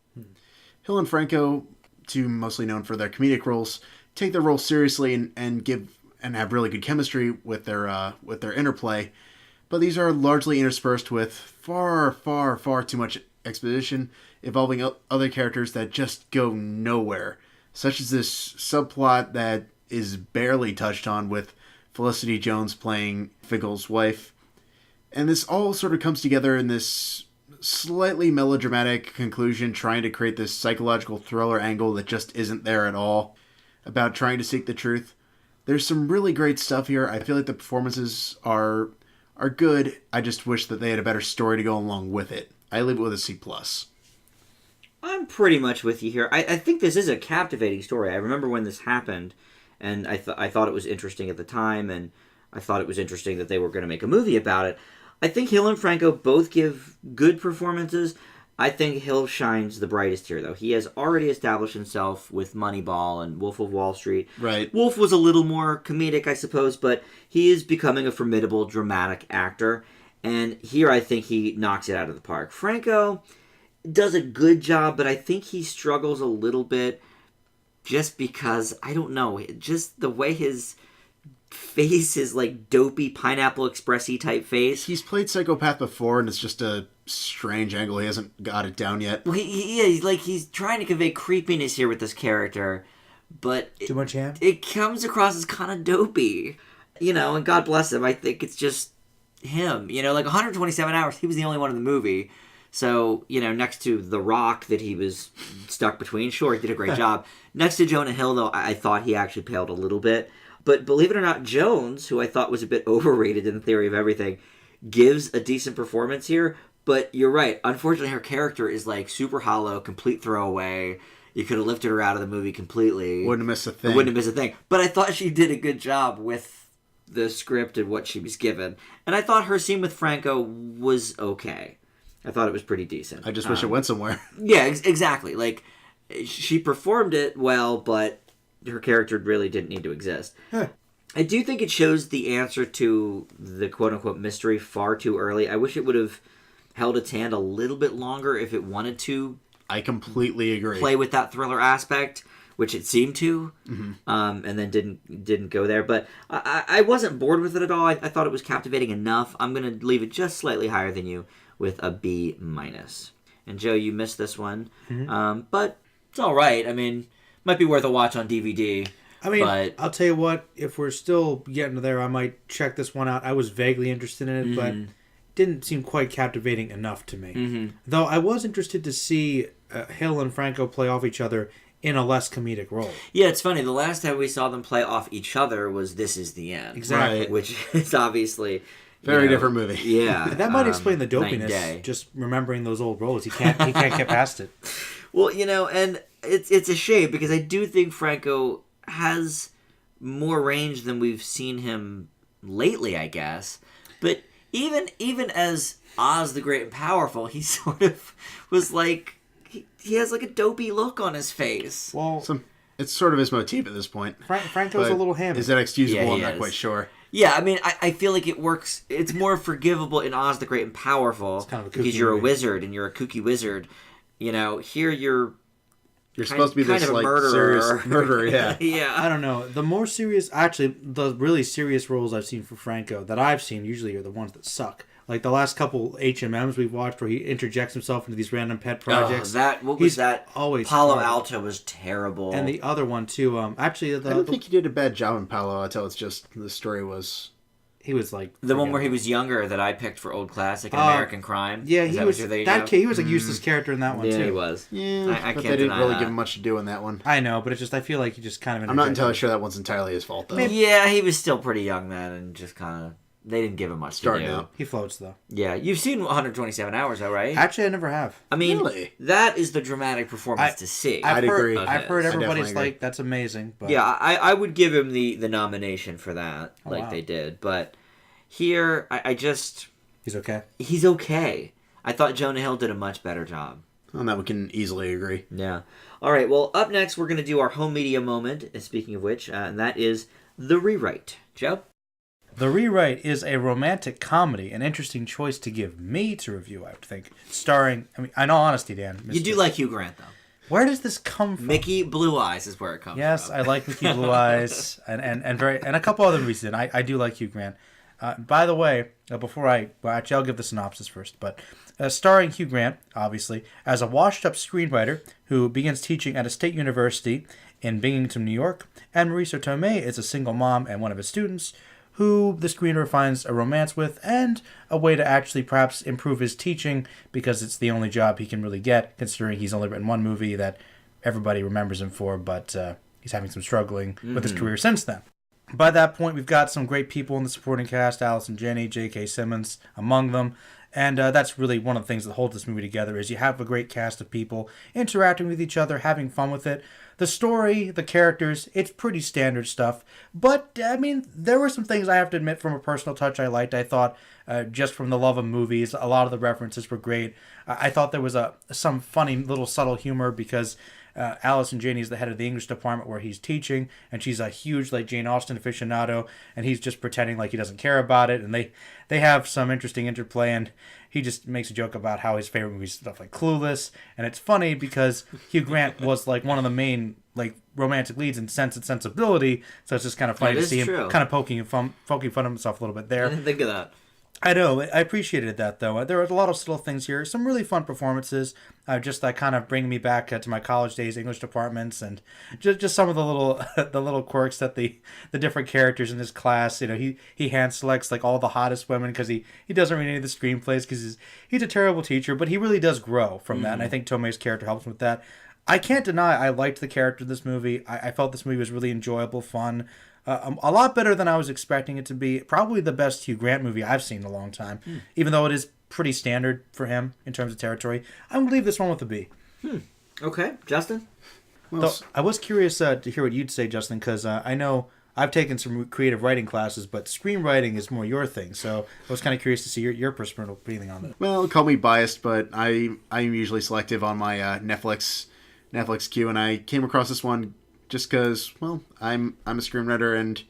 Hill and Franco, two mostly known for their comedic roles, take their role seriously and have really good chemistry with their interplay, but these are largely interspersed with far, far, far too much exposition involving other characters that just go nowhere, such as this subplot that is barely touched on with Felicity Jones playing Finkel's wife. And this all sort of comes together in this slightly melodramatic conclusion, trying to create this psychological thriller angle that just isn't there at all, about trying to seek the truth. There's some really great stuff here. I feel like the performances are good. I just wish that they had a better story to go along with it. I leave it with a C+. I'm pretty much with you here. I think this is a captivating story. I remember when this happened, and I thought it was interesting at the time, and I thought it was interesting that they were going to make a movie about it. I think Hill and Franco both give good performances. I think Hill shines the brightest here, though. He has already established himself with Moneyball and Wolf of Wall Street. Right. Wolf was a little more comedic, I suppose, but he is becoming a formidable, dramatic actor. And here I think he knocks it out of the park. Franco does a good job, but I think he struggles a little bit just because, I don't know, just the way his face is like dopey Pineapple Express-y type face. He's played psychopath before, and it's just a strange angle. He hasn't got it down yet. Well, he's trying to convey creepiness here with this character, but Too much ham? It comes across as kind of dopey. You know, and God bless him, I think it's just him. You know, like 127 hours, he was the only one in the movie. So, you know, next to The Rock that he was stuck between, sure, he did a great job. Next to Jonah Hill, though, I thought he actually paled a little bit. But believe it or not, Jones, who I thought was a bit overrated in Theory of Everything, gives a decent performance here. But you're right. Unfortunately, her character is like super hollow, complete throwaway. You could have lifted her out of the movie completely. Wouldn't have missed a thing. Wouldn't have missed a thing. But I thought she did a good job with the script and what she was given. And I thought her scene with Franco was okay. I thought it was pretty decent. I just wish it went somewhere. Yeah, exactly. Like, she performed it well, but her character really didn't need to exist. Huh. I do think it shows the answer to the quote-unquote mystery far too early. I wish it would have held its hand a little bit longer if it wanted to. I completely agree. Play with that thriller aspect, which it seemed to, and then didn't go there. But I wasn't bored with it at all. I thought it was captivating enough. I'm going to leave it just slightly higher than you with a B-. And Joe, you missed this one, but it's all right. I mean, might be worth a watch on DVD. I mean, but I'll tell you what, if we're still getting there, I might check this one out. I was vaguely interested in it, but didn't seem quite captivating enough to me. Though I was interested to see Hill and Franco play off each other in a less comedic role. Yeah, it's funny. The last time we saw them play off each other was This Is the End. Exactly. Right. Which is obviously... Very different movie. Yeah. That might explain the night and day. dopiness, just remembering those old roles. He can't get past it. Well, you know, and it's a shame because I do think Franco has more range than we've seen him lately, I guess. But even as Oz the Great and Powerful, he sort of was like... He has like a dopey look on his face. Well, it's sort of his motif at this point. Franco's a little hammy. Is that excusable? Yeah, I'm not quite sure. Yeah, I mean, I feel like it works. It's more forgivable in Oz the Great and Powerful kind of because you're a wizard and you're a kooky wizard. You know, here you're You're supposed to be kind this of a like murderer. serious murderer, yeah. Yeah. I don't know. The more serious, actually, the really serious roles I've seen for Franco that I've seen usually are the ones that suck. Like the last couple HMMs we've watched, where he interjects himself into these random pet projects. What was He's that? always Palo terrible. Alto was terrible. And the other one too. Actually, I don't think he did a bad job in Palo Alto. It's just the story was... he was like the one where he was younger that I picked for Old Classic, American Crime. Yeah, Is he that was what they that have? kid. He was a useless character in that one Yeah, too. he was. Yeah, I but can't they didn't deny really that. give him much to do in that one. I know, but it's just I feel like he just kind of. I'm not entirely sure that one's entirely his fault, though. Yeah, he was still pretty young then, and just kind of they didn't give him much Starting to do. out. He floats though. Yeah, you've seen 127 Hours, though, right? Actually, I never have. I mean, Really? that is the dramatic performance to see. I'd agree. I've heard I everybody's definitely like that's amazing. But Yeah, I would give him the nomination for that, like wow. they did. But here, I just he's okay. he's okay. I thought Jonah Hill did a much better job. On that we can easily agree. Yeah. All right. Well, up next we're going to do our home media moment. Speaking of which, and that is The Rewrite. Joe. The Rewrite is a romantic comedy, an interesting choice to give me to review, I would think. Starring, I mean, in all honesty, Dan. You do like Hugh Grant, though. Where does this come from? Mickey Blue Eyes is where it comes Yes, from. I like Mickey Blue Eyes and a couple other movies. I do like Hugh Grant. By the way, actually I'll give the synopsis first. But starring Hugh Grant, obviously, as a washed-up screenwriter who begins teaching at a state university in Binghamton, New York, and Marisa Tomei is a single mom and one of his students, who the screenwriter finds a romance with and a way to actually perhaps improve his teaching because it's the only job he can really get, considering he's only written one movie that everybody remembers him for, but he's having some struggling with his career since then. By that point, we've got some great people in the supporting cast, Allison Janney, J.K. Simmons among them, and that's really one of the things that holds this movie together is you have a great cast of people interacting with each other, having fun with it. The story, the characters, it's pretty standard stuff. But, I mean, there were some things I have to admit from a personal touch I liked. I thought, just from the love of movies, a lot of the references were great. I thought there was some funny little subtle humor because Allison Janney is the head of the English department where he's teaching, and she's a huge, like, Jane Austen aficionado, and he's just pretending like he doesn't care about it, and they have some interesting interplay, and he just makes a joke about how his favorite movies stuff like Clueless, and it's funny because Hugh Grant was like one of the main like romantic leads in Sense and Sensibility, so it's just kind of funny to see him kind of poking fun of himself a little bit there. I didn't think of that. I know. I appreciated that, though. There were a lot of little things here. Some really fun performances. Just that kind of bring me back to my college days, English departments, and just some of the little quirks that the different characters in his class. You know, he hand selects like all the hottest women because he doesn't read any of the screenplays because he's a terrible teacher, but he really does grow from that, and I think Tomei's character helps him with that. I can't deny I liked the character of this movie. I felt this movie was really enjoyable, fun. A lot better than I was expecting it to be. Probably the best Hugh Grant movie I've seen in a long time, even though it is pretty standard for him in terms of territory. I'm going to leave this one with a B. Okay, Justin? Though, I was curious to hear what you'd say, Justin, because I know I've taken some creative writing classes, but screenwriting is more your thing. So I was kind of curious to see your personal feeling on it. Well, call me biased, but I'm usually selective on my Netflix queue, and I came across this one just because, well, I'm a screenwriter, and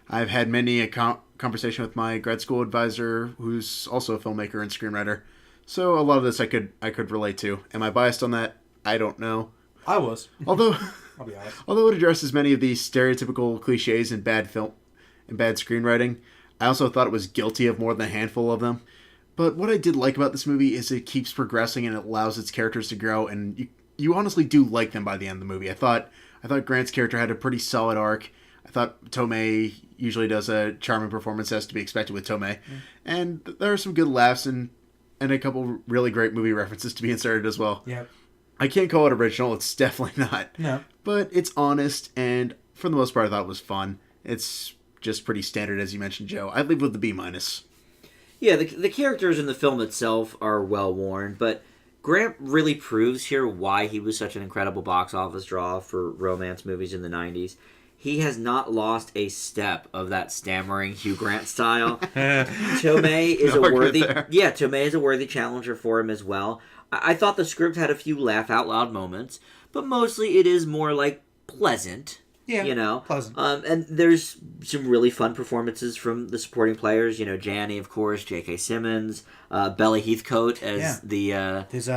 I've had many a conversation with my grad school advisor, who's also a filmmaker and screenwriter. So a lot of this I could relate to. Am I biased on that? I don't know. I was. Although, I'll be honest. although it addresses many of these stereotypical cliches in bad film and bad screenwriting, I also thought it was guilty of more than a handful of them. But what I did like about this movie is it keeps progressing and it allows its characters to grow, and you honestly do like them by the end of the movie. I thought Grant's character had a pretty solid arc. I thought Tomei usually does a charming performance as to be expected with Tomei. And there are some good laughs and a couple really great movie references to be inserted as well. Yeah. I can't call it original. It's definitely not. No. But it's honest, and for the most part I thought it was fun. It's just pretty standard, as you mentioned, Joe. I'd leave with the B-. Yeah, the characters in the film itself are well-worn, but Grant really proves here why he was such an incredible box office draw for romance movies in the 90s. He has not lost a step of that stammering Hugh Grant style. Tomei is Tomei is a worthy challenger for him as well. I thought the script had a few laugh out loud moments, but mostly it is more like pleasant. Yeah, you know, pleasant. And there's some really fun performances from the supporting players. You know, Janney, of course, J.K. Simmons, Bella Heathcote as his his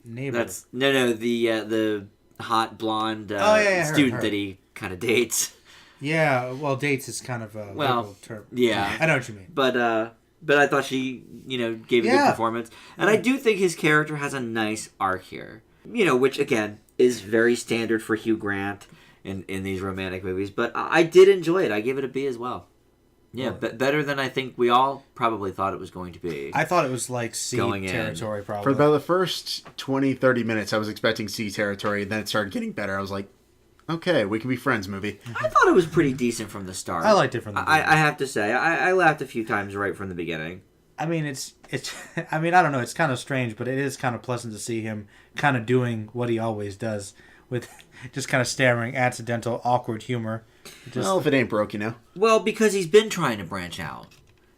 neighbor. That's the hot blonde her. student that he kind of dates. Yeah, well, dates is kind of a liberal term. Yeah. I know what you mean. But I thought she, gave a good performance. And I do think his character has a nice arc here. Which, again, is very standard for Hugh Grant in these romantic movies. But I did enjoy it. I give it a B as well. Yeah, but better than I think we all probably thought it was going to be. I thought it was like C territory, probably. For about the first 20, 30 minutes, I was expecting C territory. Then it started getting better. I was like, okay, we can be friends movie. I thought it was pretty decent from the start. I liked it from the beginning. I have to say, I laughed a few times right from the beginning. I mean, it's. I mean, I don't know. It's kind of strange, but it is kind of pleasant to see him kind of doing what he always does, with just kind of staring, accidental, awkward humor. Well, if it ain't broke, Well, because he's been trying to branch out.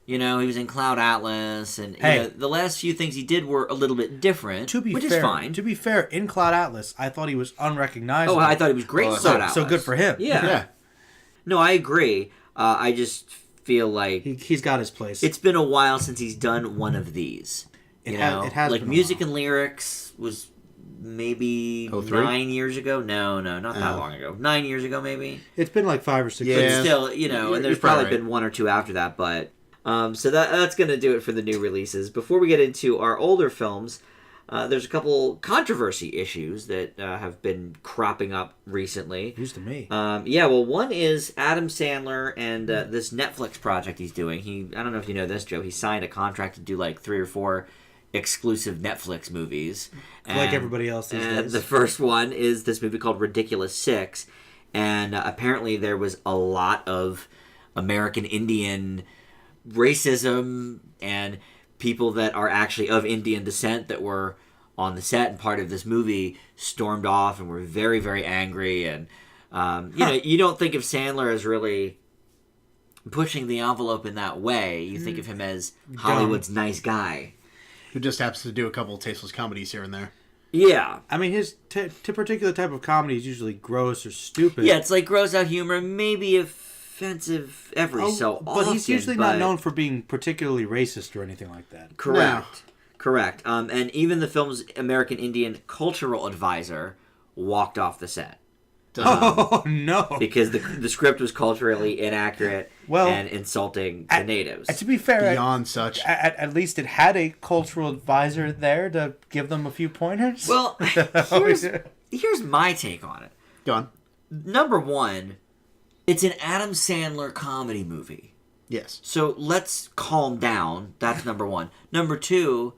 He was in Cloud Atlas, and the last few things he did were a little bit different, which is fine. To be fair, in Cloud Atlas, I thought he was unrecognizable. Oh, I thought he was great in Cloud Atlas. So good for him. Yeah. No, I agree. I just feel like he's got his place. It's been a while since he's done one of these. It has like been Music and Lyrics was maybe 03? 9 years ago. No, not that long ago. 9 years ago, maybe. It's been like 5 or 6 But years. still, and there's probably been one or two after that. But so that's going to do it for the new releases. Before we get into our older films, there's a couple controversy issues that have been cropping up recently. News to me. One is Adam Sandler and this Netflix project he's doing. I don't know if you know this, Joe. He signed a contract to do like 3 or 4 exclusive Netflix movies. Like everybody else these days. The first one is this movie called Ridiculous 6. And apparently there was a lot of American Indian racism and people that are actually of Indian descent that were on the set and part of this movie stormed off and were very, very angry. And, you don't think of Sandler as really pushing the envelope in that way. You think of him as Hollywood's nice guy. Who just happens to do a couple of tasteless comedies here and there. Yeah. I mean, his particular type of comedy is usually gross or stupid. Yeah, it's like gross out humor, maybe offensive every so often. But he's usually not known for being particularly racist or anything like that. Correct. No. Correct. And even the film's American Indian cultural advisor walked off the set. Oh, no. Because the script was culturally inaccurate and insulting to natives. To be fair, beyond such. At least it had a cultural advisor there to give them a few pointers. Well, here's my take on it. Go on. Number one, it's an Adam Sandler comedy movie. Yes. So let's calm down. That's number one. Number two,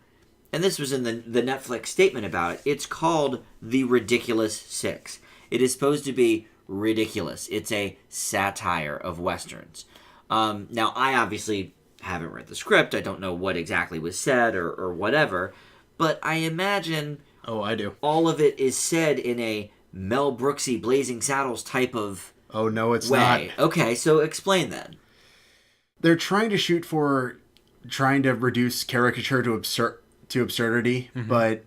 and this was in the Netflix statement about it, it's called The Ridiculous 6. It is supposed to be ridiculous. It's a satire of Westerns. Now, I obviously haven't read the script. I don't know what exactly was said or whatever. But I imagine... Oh, I do. All of it is said in a Mel Brooksy Blazing Saddles type of Oh, no, it's way. not. Okay, so explain then. They're trying to shoot for trying to reduce caricature to absurdity, but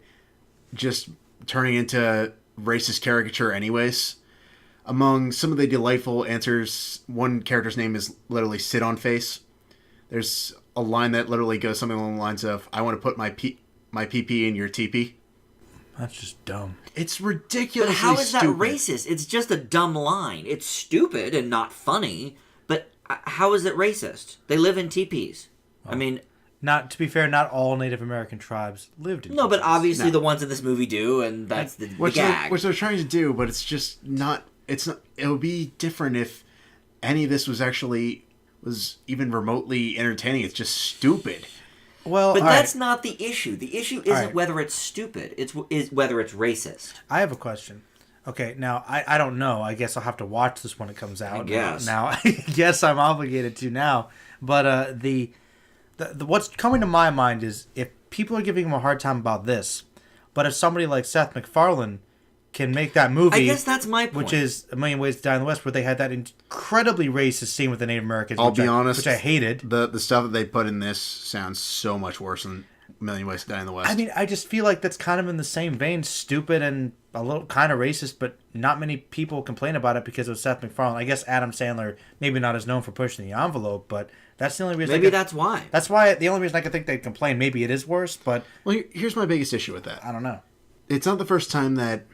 just turning into racist caricature anyways. Among some of the delightful answers, one character's name is literally Sit On Face. There's a line that literally goes something along the lines of, I want to put my PP in your teepee. That's just dumb. It's ridiculously But how is that stupid. racist? It's just a dumb line. It's stupid and not funny, but how is it racist? They live in teepees. I mean... To be fair, not all Native American tribes lived in No, but teepees. obviously the ones in this movie do, and that's the gag. Which they're trying to do, but it's just not... It's not. It would be different if any of this was even remotely entertaining. It's just stupid. Well, but that's not the issue. The issue isn't whether it's stupid. It's whether it's racist. I have a question. Okay, now, I don't know. I guess I'll have to watch this when it comes out. I guess. Now, I guess I'm obligated to now. But the what's coming to my mind is if people are giving him a hard time about this, but if somebody like Seth MacFarlane can make that movie... I guess that's my point. Which is A Million Ways to Die in the West, where they had that incredibly racist scene with the Native Americans, I'll be honest, which I hated. The stuff that they put in this sounds so much worse than A Million Ways to Die in the West. I mean, I just feel like that's kind of in the same vein, stupid and a little kind of racist, but not many people complain about it because of Seth MacFarlane. I guess Adam Sandler maybe not as known for pushing the envelope, but that's the only reason. Maybe that's why. That's why the only reason I could think they'd complain. Maybe it is worse, but well, here's my biggest issue with that. I don't know. It's not the first time that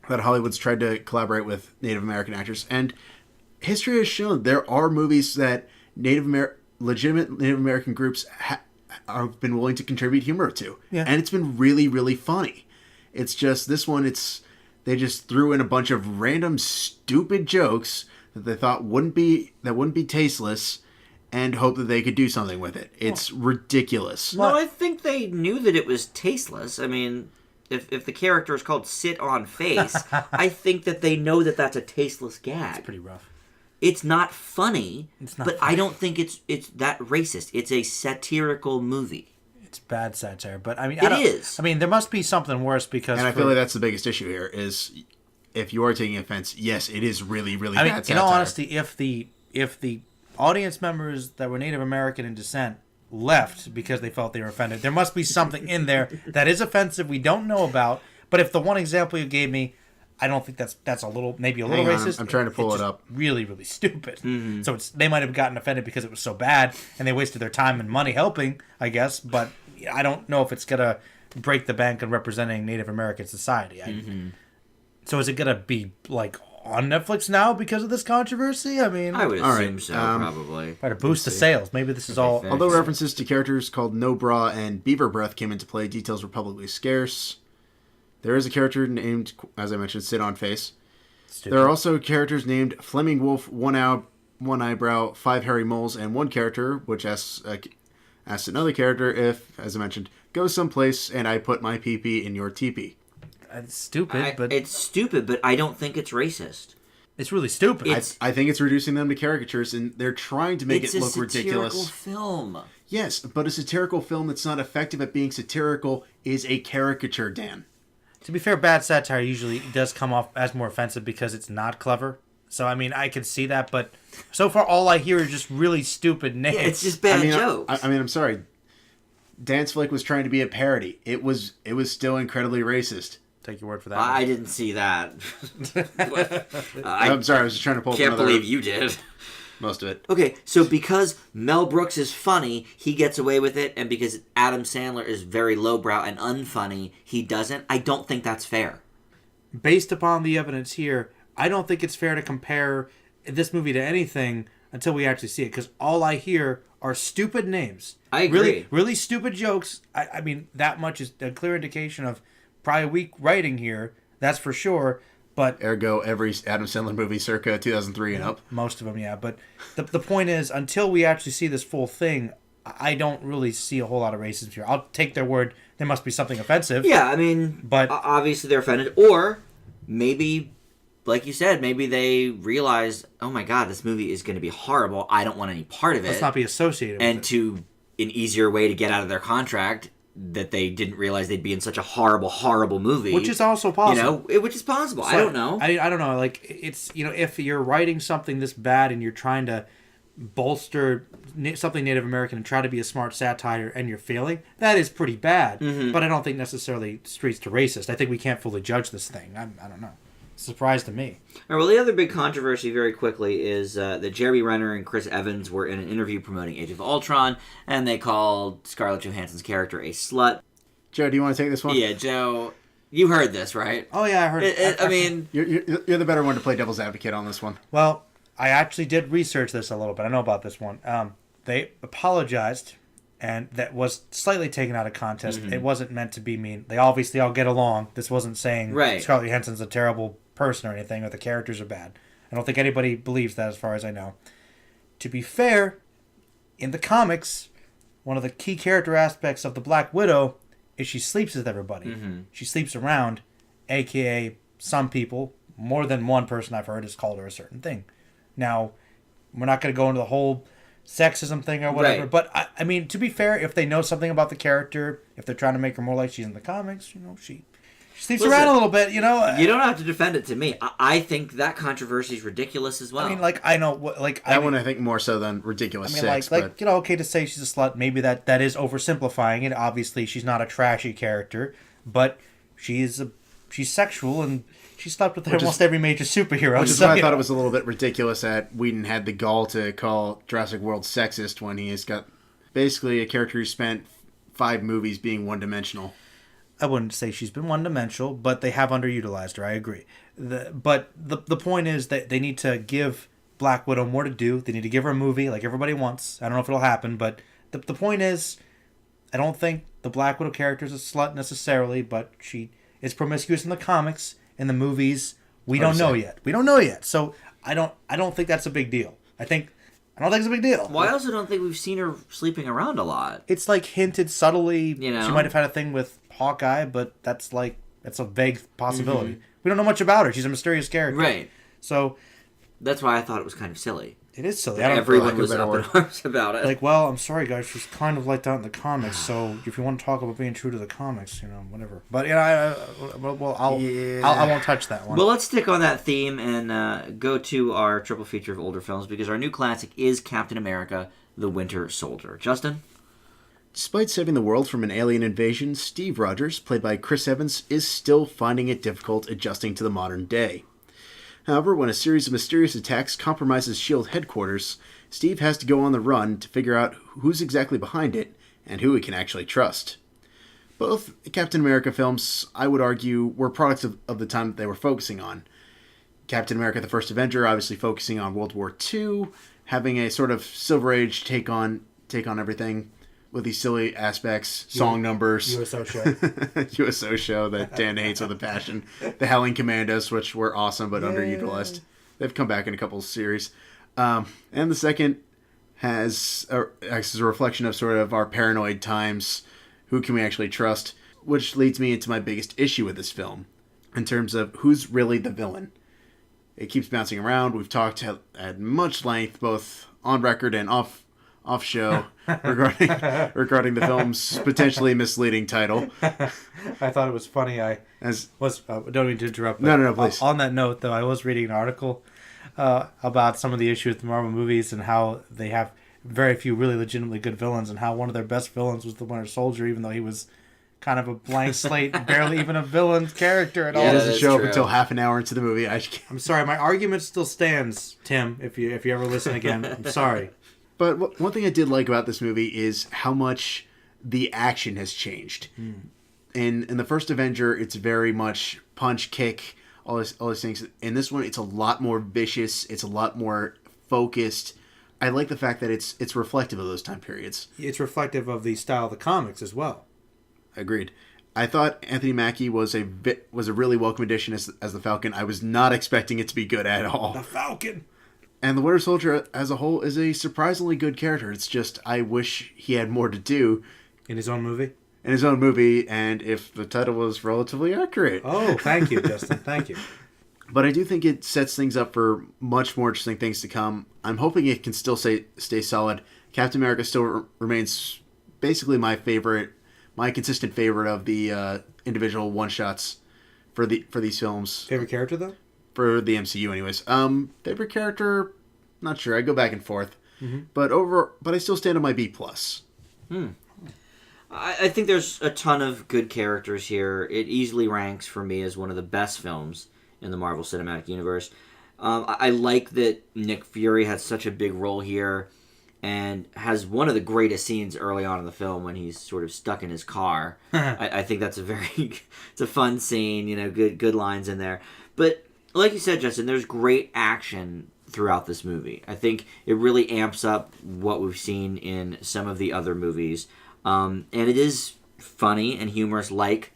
that Hollywood's tried to collaborate with Native American actors. And history has shown there are movies that legitimate Native American groups have been willing to contribute humor to. Yeah. And it's been really, really funny. It's just, this one, they just threw in a bunch of random stupid jokes that they thought wouldn't be tasteless, and hope that they could do something with it. It's ridiculous. No, I think they knew that it was tasteless. I mean, if the character is called Sit on Face, I think that they know that that's a tasteless gag. It's pretty rough. It's not funny, It's not but funny. I don't think it's that racist. It's a satirical movie. It's bad satire, but I mean, It is. I mean, there must be something worse because. And I feel like that's the biggest issue here is if you are taking offense, yes, it is really, really I mean, bad in satire. all honesty, if the audience members that were Native American in descent left because they felt they were offended, there must be something in there that is offensive we don't know about. But if the one example you gave me, I don't think that's a little Hang on, racist. I'm trying to pull It's it just up. Really, really stupid. Mm-hmm. So they might have gotten offended because it was so bad and they wasted their time and money helping, I guess. But I don't know if it's gonna break the bank on representing Native American society. So is it gonna be like on Netflix now because of this controversy? I mean, I would All assume right, so, probably. try to boost the sales. Maybe this is all. fair. Although references to characters called No Bra and Beaver Breath came into play, details were publicly scarce. There is a character named, as I mentioned, Sit on Face. Stupid. There are also characters named Fleming Wolf, One Eyebrow, Five Hairy Moles, and one character, which asks another character if, as I mentioned, go someplace and I put my pee-pee in your teepee. It's stupid, but It's stupid, but I don't think it's racist. it's really stupid. I think it's reducing them to caricatures, and they're trying to make It's it a look ridiculous. satirical film. Yes, but a satirical film that's not effective at being satirical is a caricature, Dan. To be fair, bad satire usually does come off as more offensive because it's not clever. So, I mean, I can see that, but so far all I hear are just really stupid names. Yeah, it's just bad jokes. I mean, I'm sorry. Dance Flick was trying to be a parody. It was still incredibly racist. Take your word for that. I didn't see that. I'm sorry, I was just trying to pull up Can't another, believe you did. most of it. Okay, so because Mel Brooks is funny, he gets away with it, and because Adam Sandler is very lowbrow and unfunny, he doesn't. I don't think that's fair. Based upon the evidence here, I don't think it's fair to compare this movie to anything until we actually see it, because all I hear are stupid names. I agree. Really, really stupid jokes. I mean, that much is a clear indication of probably weak writing here. That's for sure. But Ergo, every Adam Sandler movie circa 2003 and up. most of them, yeah. But the point is, until we actually see this full thing, I don't really see a whole lot of racism here. I'll take their word. There must be something offensive. Yeah, I mean, But- obviously they're offended. Or maybe, like you said, maybe they realize, oh my god, this movie is going to be horrible. I don't want any part of it. Let's not be associated with And it. to an easier way to get out of their contract that they didn't realize they'd be in such a horrible, horrible movie. Which is also possible. Which is possible. I don't know. I don't know. Like, it's, if you're writing something this bad and you're trying to bolster something Native American and try to be a smart satire and you're failing, that is pretty bad. Mm-hmm. But I don't think necessarily streets to racist. I think we can't fully judge this thing. I don't know. It's a surprise to me. All right, well, the other big controversy, very quickly, is that Jeremy Renner and Chris Evans were in an interview promoting Age of Ultron, and they called Scarlett Johansson's character a slut. Joe, do you want to take this one? Yeah, Joe, you heard this, right? Oh, yeah, I heard I mean, You're the better one to play devil's advocate on this one. Well, I actually did research this a little bit. I know about this one. They apologized, and that was slightly taken out of context. Mm-hmm. It wasn't meant to be mean. They obviously all get along. This wasn't saying Right. Scarlett Johansson's a terrible person or anything, or the characters are bad. I don't think anybody believes that as far as I know. To be fair, in the comics, one of the key character aspects of the Black Widow is she sleeps with everybody. Mm-hmm. She sleeps around, a.k.a. some people, more than one person I've heard has called her a certain thing. Now, we're not going to go into the whole sexism thing or whatever, Right. but I mean, to be fair, if they know something about the character, if they're trying to make her more like she's in the comics, she sleeps Listen, around a little bit, you don't have to defend it to me. I think that controversy is ridiculous as well. I mean, like, I know, like, That one, I think, more so than ridiculous I mean, six. like okay to say she's a slut. Maybe that is oversimplifying it. Obviously, she's not a trashy character, but she's sexual and she slept with almost every major superhero. Which is why I thought it was a little bit ridiculous that Whedon had the gall to call Jurassic World sexist when he has got basically a character who spent 5 movies being one-dimensional. I wouldn't say she's been one-dimensional, but they have underutilized her. I agree. But the point is that they need to give Black Widow more to do. They need to give her a movie like everybody wants. I don't know if it'll happen, but the point is, I don't think the Black Widow character is a slut necessarily, but she is promiscuous in the comics. In the movies, we don't know yet. We don't know yet. So I don't think that's a big deal. I don't think it's a big deal. Well, I also don't think we've seen her sleeping around a lot. It's like hinted subtly. You know? She might have had a thing with Hawkeye, but that's a vague possibility. Mm-hmm. We don't know much about her. She's a mysterious character. Right. So that's why I thought it was kind of silly. It is silly. Everyone was up in arms about it. Like, well, I'm sorry, guys. She's kind of like that in the comics. So if you want to talk about being true to the comics, whatever. But I won't touch that one. Well, let's stick on that theme and go to our triple feature of older films because our new classic is Captain America: The Winter Soldier. Justin? Despite saving the world from an alien invasion, Steve Rogers, played by Chris Evans, is still finding it difficult adjusting to the modern day. However, when a series of mysterious attacks compromises S.H.I.E.L.D. headquarters, Steve has to go on the run to figure out who's exactly behind it and who he can actually trust. Both Captain America films, I would argue, were products of the time that they were focusing on. Captain America: The First Avenger obviously focusing on World War II, having a sort of Silver Age take on everything with these silly aspects, song numbers. USO show. USO show that Dan hates with a passion. The Howling Commandos, which were awesome but underutilized. They've come back in a couple of series. And the second acts as a reflection of sort of our paranoid times. Who can we actually trust? Which leads me into my biggest issue with this film in terms of who's really the villain. It keeps bouncing around. We've talked at much length, both on record and off show, regarding the film's potentially misleading title. I thought it was funny. Don't mean to interrupt. No, please. On that note, though, I was reading an article about some of the issues with the Marvel movies and how they have very few really legitimately good villains, and how one of their best villains was the Winter Soldier, even though he was kind of a blank slate, barely even a villain character at all. He doesn't show up until half an hour into the movie. I'm sorry, my argument still stands, Tim. If you ever listen again, I'm sorry. But one thing I did like about this movie is how much the action has changed. In the first Avenger, it's very much punch, kick, all these things. In this one, it's a lot more vicious. It's a lot more focused. I like the fact that it's reflective of those time periods. It's reflective of the style of the comics as well. Agreed. I thought Anthony Mackie was a really welcome addition as the Falcon. I was not expecting it to be good at all. The Falcon. And the Winter Soldier as a whole is a surprisingly good character. It's just I wish he had more to do in his own movie. And if the title was relatively accurate. Oh, thank you, Justin. Thank you. But I do think it sets things up for much more interesting things to come. I'm hoping it can still stay solid. Captain America still remains basically my consistent favorite of the individual one-shots for these films. Favorite character, though? For the MCU, anyways. Favorite character, not sure. I go back and forth. Mm-hmm. But I still stand on my B+. I think there's a ton of good characters here. It easily ranks for me as one of the best films in the Marvel Cinematic Universe. I like that Nick Fury has such a big role here and has one of the greatest scenes early on in the film when he's sort of stuck in his car. I think that's it's a fun scene, good lines in there. But like you said, Justin, there's great action throughout this movie. I think it really amps up what we've seen in some of the other movies. And it is funny and humorous like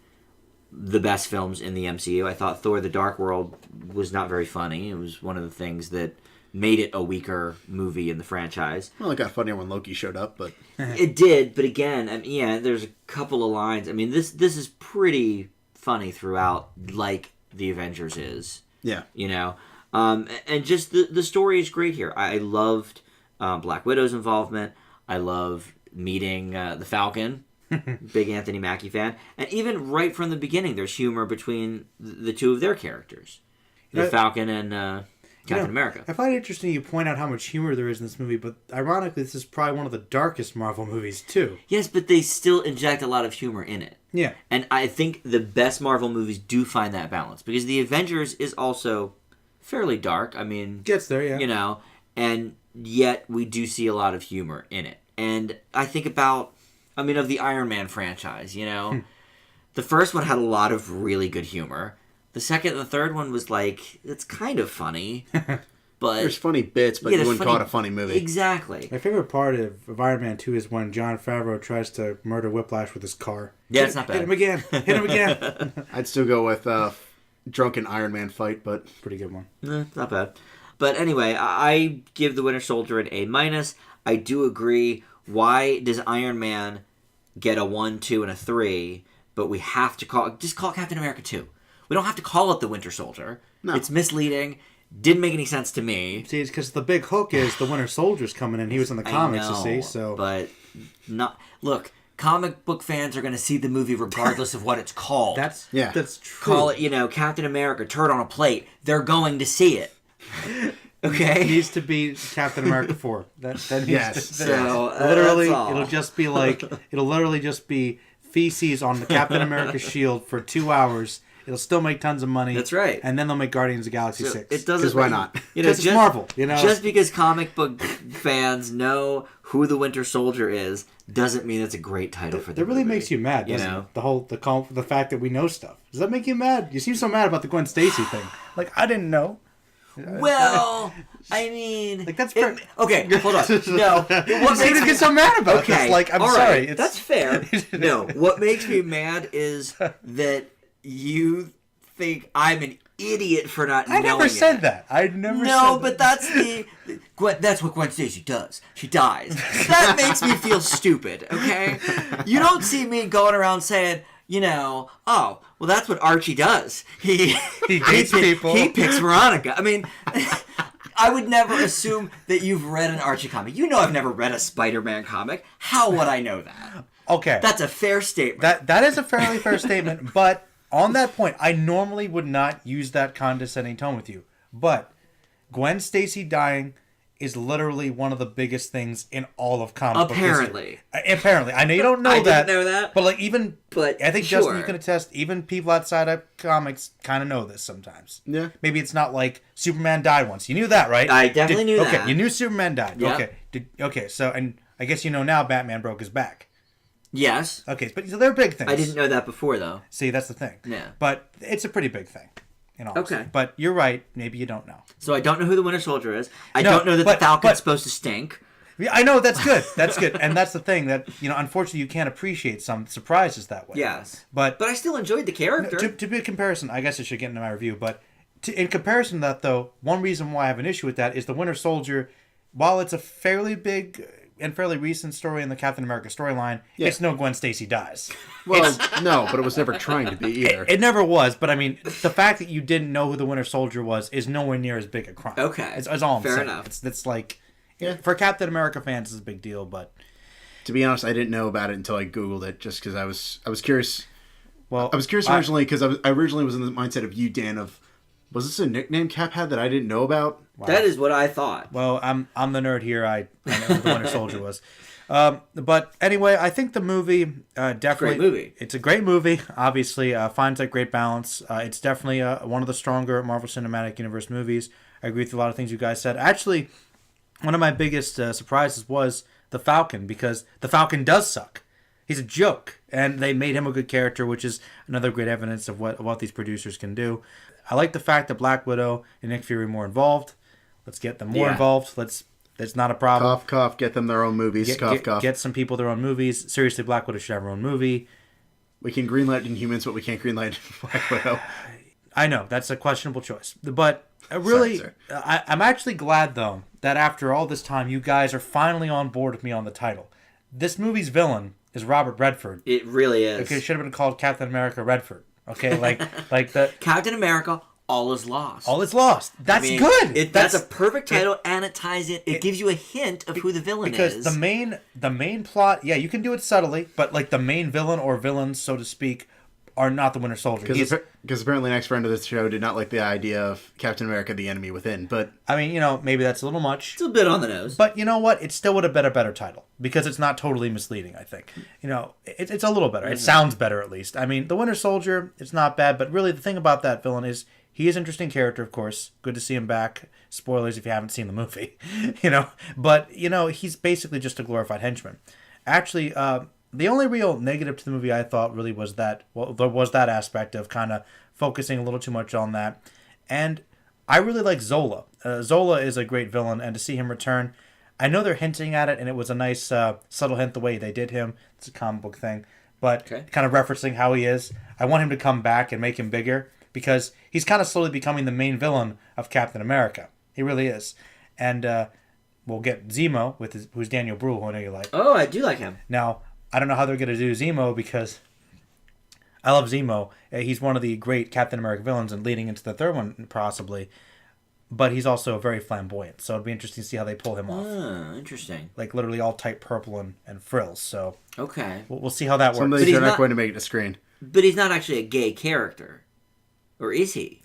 the best films in the MCU. I thought Thor: The Dark World was not very funny. It was one of the things that made it a weaker movie in the franchise. Well, it got funnier when Loki showed up, but... It did, but again, there's a couple of lines. This is pretty funny throughout, like the Avengers is. Yeah. And just the story is great here. I loved Black Widow's involvement. I loved meeting the Falcon. Big Anthony Mackie fan. And even right from the beginning, there's humor between the two of their characters. The Falcon and Captain America. I find it interesting you point out how much humor there is in this movie, but ironically, this is probably one of the darkest Marvel movies, too. Yes, but they still inject a lot of humor in it. Yeah. And I think the best Marvel movies do find that balance, because the Avengers is also fairly dark. Gets there, yeah. And yet we do see a lot of humor in it. And I think about, of the Iron Man franchise, The first one had a lot of really good humor. The second and the third one was like, it's kind of funny. But There's funny bits, but you wouldn't call it a funny movie. Exactly. My favorite part of Iron Man 2 is when Jon Favreau tries to murder Whiplash with his car. Yeah, it's not bad. Hit him again. Hit him again. I'd still go with drunken Iron Man fight, but Pretty good one. Not bad. But anyway, I give the Winter Soldier an A-. I do agree. Why does Iron Man get a 1, 2, and a 3, but we have to call Captain America 2? We don't have to call it the Winter Soldier. No. It's misleading. Didn't make any sense to me. See, it's because the big hook is the Winter Soldier's coming in. He was in the comics, you see. So, but not look. Comic book fans are going to see the movie regardless of what it's called. that's true. Call it, Captain America, turd on a plate. They're going to see it. Okay, It needs to be Captain America 4. That needs Yes. to, So, literally, that's all. it'll literally just be feces on the Captain America shield for 2 hours. It'll still make tons of money. That's right. And then they'll make Guardians of the Galaxy So 6. it doesn't. because why not? Because it's Marvel, Just because comic book fans know who the Winter Soldier is doesn't mean it's a great title for the That really movie. makes you mad, doesn't it? The fact that we know stuff. Does that make you mad? You seem so mad about the Gwen Stacy thing. Like, I didn't know. Well, I mean, Like, that's okay. Hold on. No, what You get so mad about Okay, this. Like, I'm all sorry. right, that's fair. No, what makes me mad is that you think I'm an idiot for not knowing I never said it. that. I never said No, that. but that's what Gwen Stacy does. She dies. That makes me feel stupid, okay? You don't see me going around saying, oh, well, that's what Archie does. He hates people. He picks Veronica. I mean, I would never assume that you've read an Archie comic. I've never read a Spider-Man comic. How would I know that? Okay. That's a fair statement. That is a fairly fair statement, but on that point, I normally would not use that condescending tone with you. But Gwen Stacy dying is literally one of the biggest things in all of comic book history. Apparently. I know you don't know I that. didn't know that. But I think sure. Justin, you can attest, even people outside of comics kind of know this sometimes. Yeah. Maybe it's not like Superman died once. You knew that, right? I definitely knew that. Okay, you knew Superman died. Yep. Okay, so, and I guess you know now Batman broke his back. Yes. Okay, but so they're big things. I didn't know that before, though. See, that's the thing. Yeah. But it's a pretty big thing. Okay. But you're right. Maybe you don't know. So I don't know who the Winter Soldier is. I No, don't know that but- the Falcon's but- supposed to stink. Yeah, I know, that's good. That's good. And that's the thing that, unfortunately you can't appreciate some surprises that way. Yes. But I still enjoyed the character. to be a comparison, I guess I should get into my review, but in comparison to that, though, one reason why I have an issue with that is the Winter Soldier, while it's a fairly big and fairly recent story in the Captain America storyline, it's no Gwen Stacy dies. Well, no, but it was never trying to be either. It never was, but I mean, the fact that you didn't know who the Winter Soldier was is nowhere near as big a crime. Okay. It's all I'm Fair saying. enough. It's like, for Captain America fans, it's a big deal, but... To be honest, I didn't know about it until I Googled it, just because I was curious. Well, I was curious originally because I originally was in the mindset of you, Dan, of was this a nickname Cap had that I didn't know about? Wow. That is what I thought. Well, I'm the nerd here. I know who the Winter Soldier was. But anyway, I think the movie definitely... Great movie. It's a great movie, obviously. Finds that great balance. It's definitely one of the stronger Marvel Cinematic Universe movies. I agree with a lot of things you guys said. Actually, one of my biggest surprises was the Falcon, because the Falcon does suck. He's a joke, and they made him a good character, which is another great evidence of what these producers can do. I like the fact that Black Widow and Nick Fury are more involved. Let's get them more involved. That's not a problem. Cough, cough, get them their own movies. Cough. Get some people their own movies. Seriously, Black Widow should have her own movie. We can greenlight Inhumans, but we can't greenlight Black Widow. I know, that's a questionable choice. But really, Sorry, I'm actually glad, though, that after all this time, you guys are finally on board with me on the title. This movie's villain is Robert Redford. It really is. Okay, it should have been called Captain America Redford. Okay, like the... Captain America, all is lost. All is lost. That's good. That's a perfect title, and it ties in. It gives you a hint of who the villain is. Because the main plot, you can do it subtly, but like the main villain or villains, so to speak, are not the Winter Soldier. Because apparently an ex-friend of this show did not like the idea of Captain America, the enemy within. But I mean, maybe that's a little much. It's a bit on the nose. But you know what? It still would have been a better title because it's not totally misleading, I think. It's a little better. It sounds better, at least. I mean, the Winter Soldier, it's not bad, but really the thing about that villain is he is an interesting character, of course. Good to see him back. Spoilers if you haven't seen the movie. But, he's basically just a glorified henchman. Actually, The only real negative to the movie I thought really was that, well, there was that aspect of kind of focusing a little too much on that. And I really like Zola. Zola is a great villain, and to see him return, I know they're hinting at it, and it was a nice subtle hint the way they did him. It's a comic book thing, but Okay. kind of referencing how he is. I want him to come back and make him bigger because he's kind of slowly becoming the main villain of Captain America. He really is. And we'll get Zemo, who's Daniel Bruhl, who I know you like. Oh, I do like him. Now, I don't know how they're going to do Zemo because I love Zemo. He's one of the great Captain America villains and leading into the third one, possibly. But he's also very flamboyant, so it'd be interesting to see how they pull him off. Oh, interesting. Like literally all tight purple and frills. So Okay. we'll see how that works. Some of But these he's are not not- going to make it to screen. But he's not actually a gay character. Or is he?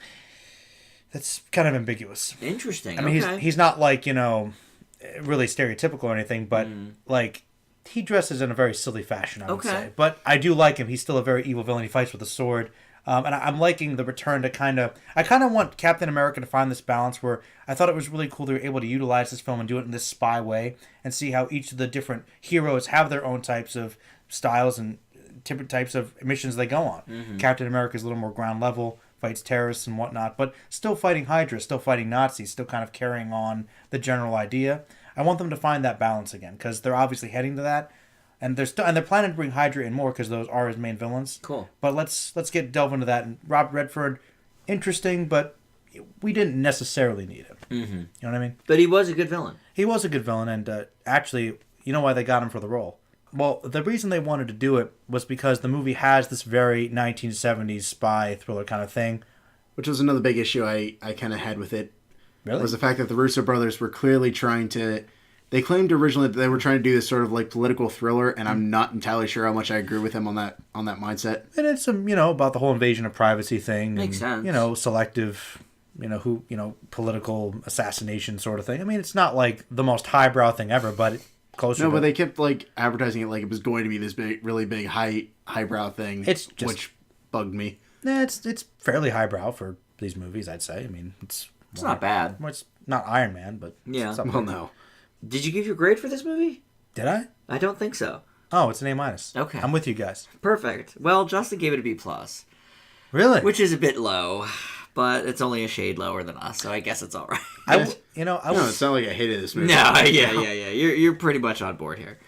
That's kind of ambiguous. Interesting. I mean, okay. he's not like, really stereotypical or anything, but like he dresses in a very silly fashion, I would Okay. say. But I do like him. He's still a very evil villain. He fights with a sword. And I'm liking the return to I kind of want Captain America to find this balance where I thought it was really cool they were able to utilize this film and do it in this spy way and see how each of the different heroes have their own types of styles and different types of missions they go on. Captain America is a little more ground level, fights terrorists and whatnot, but still fighting Hydra, still fighting Nazis, still kind of carrying on the general idea. I want them to find that balance again because they're obviously heading to that. And they're planning to bring Hydra in more because those are his main villains. Cool. But let's delve into that. And Robert Redford, interesting, but we didn't necessarily need him. Mm-hmm. You know what I mean? But he was a good villain. He was a good villain, and actually, you know why they got him for the role? Well, the reason they wanted to do it was because the movie has this very 1970s spy thriller kind of thing. Which was another big issue I kind of had with it. Really? Was the fact that the Russo brothers were clearly trying to... They claimed originally that they were trying to do this sort of like political thriller, and I'm not entirely sure how much I agree with them on that mindset. And it's about the whole invasion of privacy thing. Makes and, sense. Selective, political assassination sort of thing. I mean, it's not like the most highbrow thing ever, but closer. No, to but they kept like advertising it like it was going to be this big, really big, highbrow thing. It's just- which bugged me. It's fairly highbrow for these movies, I'd say. I mean, it's not bad. Well, it's not Iron Man, but Yeah. something. Well, no. Did you give your grade for this movie? Did I? I don't think so. Oh, it's an A-. Okay. I'm with you guys. Perfect. Well, Justin gave it a B+, Really? which is a bit low, but it's only a shade lower than us, so I guess it's all right. I No, it's not like I hated this movie. No, yeah. You're pretty much on board here.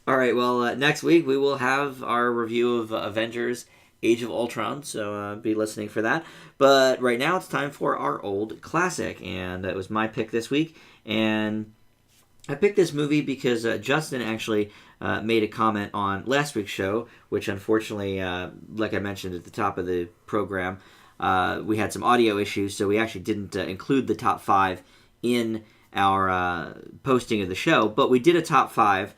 All right, well, next week we will have our review of Avengers Age of Ultron, so be listening for that. But right now it's time for our old classic, and it was my pick this week. And I picked this movie because Justin actually made a comment on last week's show, which unfortunately, like I mentioned at the top of the program, we had some audio issues, so we actually didn't include the top 5 in our posting of the show. But we did a top 5,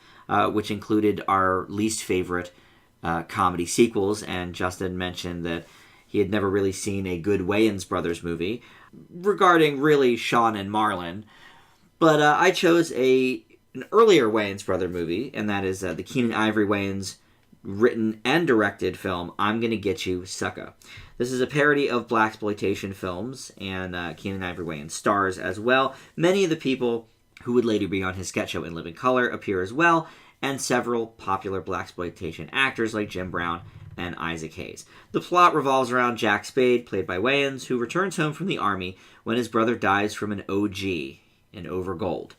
which included our least favorite comedy sequels, and Justin mentioned that he had never really seen a good Wayans Brothers movie regarding really Sean and Marlon. But I chose an earlier Wayans brother movie, and that is the Keenan Ivory Wayans written and directed film, I'm Gonna Get You Sucka. This is a parody of blaxploitation films, and Keenan Ivory Wayans stars as well. Many of the people who would later be on his sketch show In Living Color appear as well, and several popular blaxploitation actors like Jim Brown and Isaac Hayes. The plot revolves around Jack Spade, played by Wayans, who returns home from the army when his brother dies from an OG, an over gold.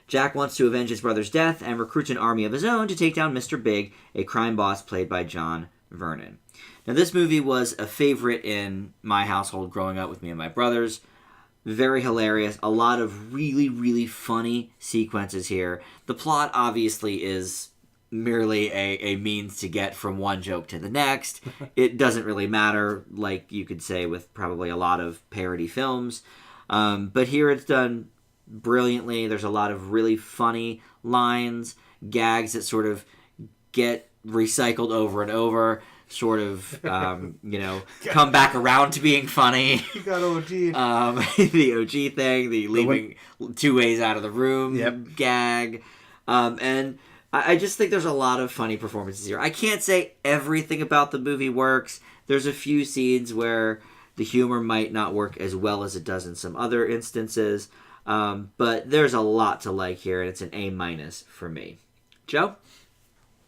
Jack wants to avenge his brother's death and recruits an army of his own to take down Mr. Big, a crime boss played by John Vernon. Now, this movie was a favorite in my household growing up with me and my brothers. Very hilarious. A lot of really, really funny sequences here. The plot obviously is merely a means to get from one joke to the next. It doesn't really matter, like you could say with probably a lot of parody films. But here it's done brilliantly. There's a lot of really funny lines, gags that sort of get recycled over and over, sort of, come back around to being funny. You got OG. The OG thing, the leaving 2 ways out of the room gag. And I just think there's a lot of funny performances here. I can't say everything about the movie works. There's a few scenes where the humor might not work as well as it does in some other instances. But there's a lot to like here, and it's an A- for me. Joe?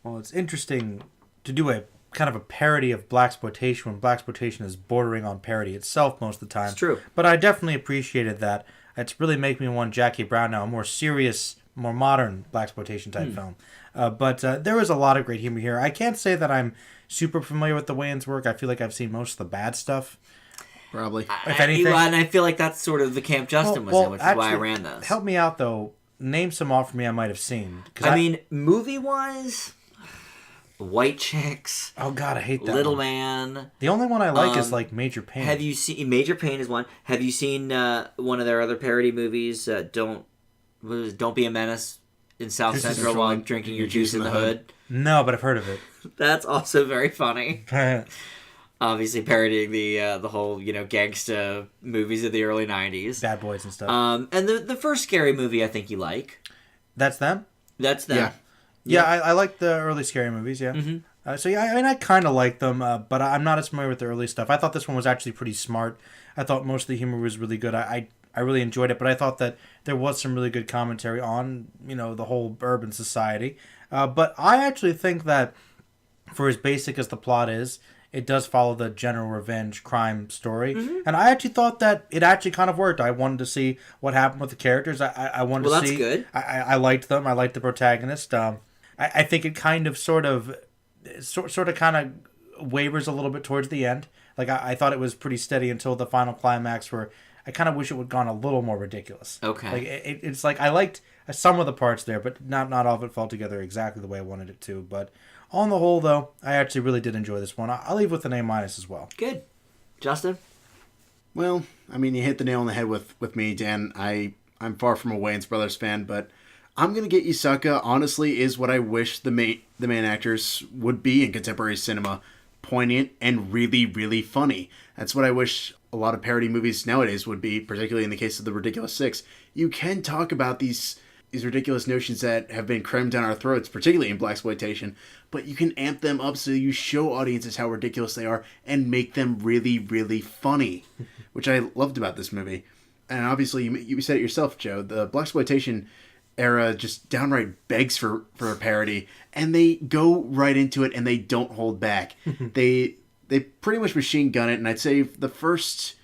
Well, it's interesting to do a kind of a parody of blaxploitation when blaxploitation is bordering on parody itself most of the time. It's true. But I definitely appreciated that. It's really making me want Jackie Brown now, a more serious, more modern blaxploitation type film. But there was a lot of great humor here. I can't say that I'm super familiar with the Wayans' work. I feel like I've seen most of the bad stuff. Probably. If anything. And I feel like that's sort of the camp Justin was in, which is why I ran those. Help me out, though. Name some off for me I might have seen. I mean, movie-wise, White Chicks. Oh, God, I hate that Little one. Man. The only one I like is, like, Major Payne. Have you seen... Major Payne is one. Have you seen one of their other parody movies, Don't Be a Menace in South Central while I'm drinking your juice in the hood? No, but I've heard of it. That's also very funny. Obviously parodying the whole, gangsta movies of the early 90s. Bad Boys and stuff. And the first Scary Movie I think you like. That's them? That's them. Yeah, I like the early Scary Movies, yeah. Mm-hmm. I kind of like them, but I'm not as familiar with the early stuff. I thought this one was actually pretty smart. I thought most of the humor was really good. I really enjoyed it, but I thought that there was some really good commentary on, the whole urban society. But I actually think that for as basic as the plot is, it does follow the general revenge crime story. Mm-hmm. And I actually thought that it actually kind of worked. I wanted to see what happened with the characters. I wanted to see... Well, that's good. I liked them. I liked the protagonist. I think it kind of sort of kind of wavers a little bit towards the end. Like, I thought it was pretty steady until the final climax where I kind of wish it would have gone a little more ridiculous. Okay. Like, it's like I liked some of the parts there, but not all of it fell together exactly the way I wanted it to. But on the whole, though, I actually really did enjoy this one. I'll leave with an A- as well. Good. Justin? Well, I mean, you hit the nail on the head with me, Dan. I'm far from a Wayans Brothers fan, but I'm Gonna Get You Sucka, honestly, is what I wish the main actors would be in contemporary cinema. Poignant and really, really funny. That's what I wish a lot of parody movies nowadays would be, particularly in the case of The Ridiculous Six. You can talk about these ridiculous notions that have been crammed down our throats, particularly in blaxploitation, but you can amp them up so you show audiences how ridiculous they are and make them really, really funny, which I loved about this movie. And obviously, you said it yourself, Joe, the blaxploitation era just downright begs for a parody, and they go right into it and they don't hold back. They pretty much machine gun it, and I'd say the first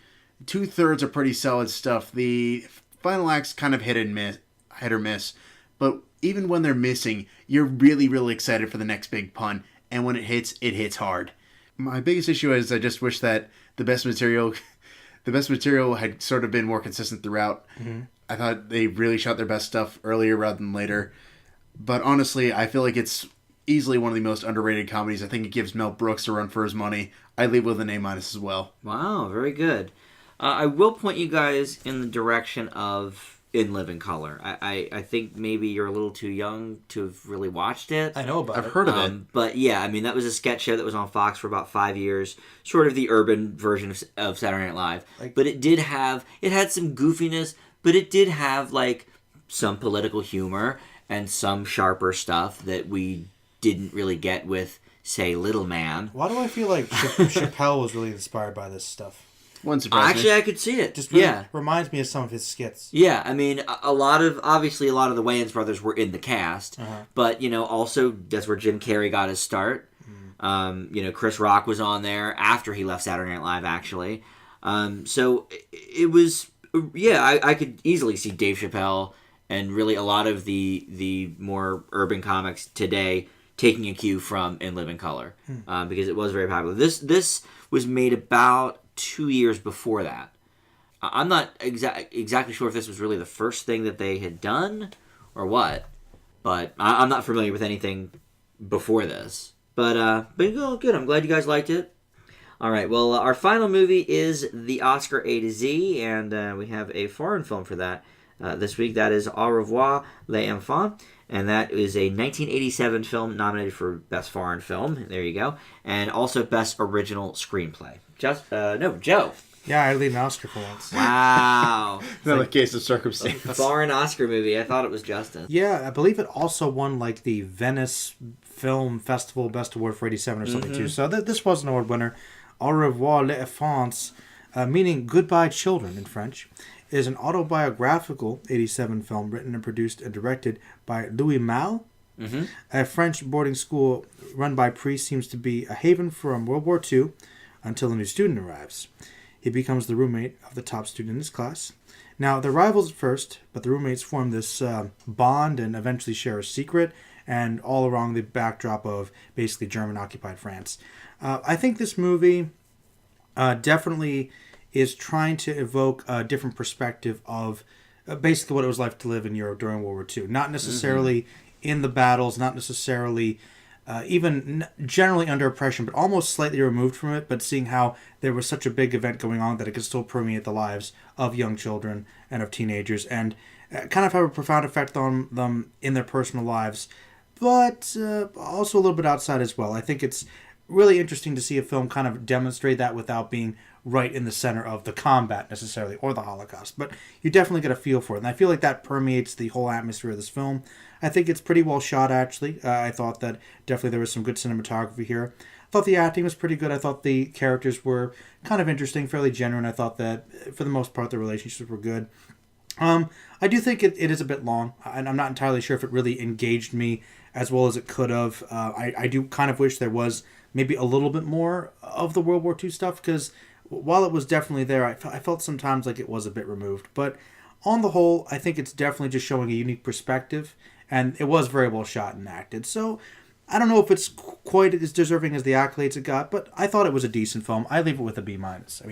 2/3 are pretty solid stuff. The final act's kind of hit or miss, but even when they're missing, you're really, really excited for the next big pun, and when it hits hard. My biggest issue is I just wish that the best material had sort of been more consistent throughout. Mm-hmm. I thought they really shot their best stuff earlier rather than later. But honestly, I feel like it's easily one of the most underrated comedies. I think it gives Mel Brooks a run for his money. I leave with an A- as well. Wow, very good. I will point you guys in the direction of In Living Color. I think maybe you're a little too young to have really watched it. I know about it. I've heard of it. But yeah, I mean, that was a sketch show that was on Fox for about 5 years. Sort of the urban version of Saturday Night Live. But it had some goofiness, but it did have, like, some political humor and some sharper stuff that we didn't really get with, say, Little Man. Why do I feel like Chappelle was really inspired by this stuff? Wouldn't surprise me. Actually, I could see it. Just really reminds me of some of his skits. Yeah, I mean, obviously a lot of the Wayans brothers were in the cast, but, also that's where Jim Carrey got his start. Chris Rock was on there after he left Saturday Night Live, actually. So it was, I could easily see Dave Chappelle and really a lot of the more urban comics today taking a cue from In Living Color, because it was very popular. This was made about 2 years before that. I'm not exactly sure if this was really the first thing that they had done or what, but I'm not familiar with anything before this. But good. I'm glad you guys liked it. All right. Well, our final movie is the Oscar A to Z, and we have a foreign film for that this week. That is Au Revoir Les Enfants, and that is a 1987 film nominated for Best Foreign Film. There you go, and also Best Original Screenplay. Joe. Yeah, I lead an Oscar for once. Wow. Another case of circumstance. Foreign Oscar movie. I thought it was Justin. Yeah, I believe it also won like the Venice Film Festival Best Award for 87 or something too. So this was an award winner. Au Revoir Les Enfants, meaning Goodbye Children in French, is an autobiographical 87 film written and produced and directed by Louis Malle. A French boarding school run by priests seems to be a haven from World War II until a new student arrives. He becomes the roommate of the top student in his class. Now, they're rivals at first, but the roommates form this bond and eventually share a secret, and all along the backdrop of basically German-occupied France. I think this movie definitely is trying to evoke a different perspective of basically what it was like to live in Europe during World War II. Not necessarily in the battles, not necessarily even generally under oppression, but almost slightly removed from it, but seeing how there was such a big event going on that it could still permeate the lives of young children and of teenagers, and kind of have a profound effect on them in their personal lives, but also a little bit outside as well. I think it's really interesting to see a film kind of demonstrate that without being right in the center of the combat necessarily, or the Holocaust. But you definitely get a feel for it, and I feel like that permeates the whole atmosphere of this film. I think it's pretty well shot, actually. I thought that definitely there was some good cinematography here. I thought the acting was pretty good. I thought the characters were kind of interesting, fairly genuine. I thought that, for the most part, the relationships were good. I do think it is a bit long, and I'm not entirely sure if it really engaged me as well as it could have. I do kind of wish there was maybe a little bit more of the World War II stuff, because while it was definitely there, I felt sometimes like it was a bit removed. But on the whole, I think it's definitely just showing a unique perspective, and it was very well shot and acted. So I don't know if it's quite as deserving as the accolades it got, but I thought it was a decent film. I leave it with a B minus. I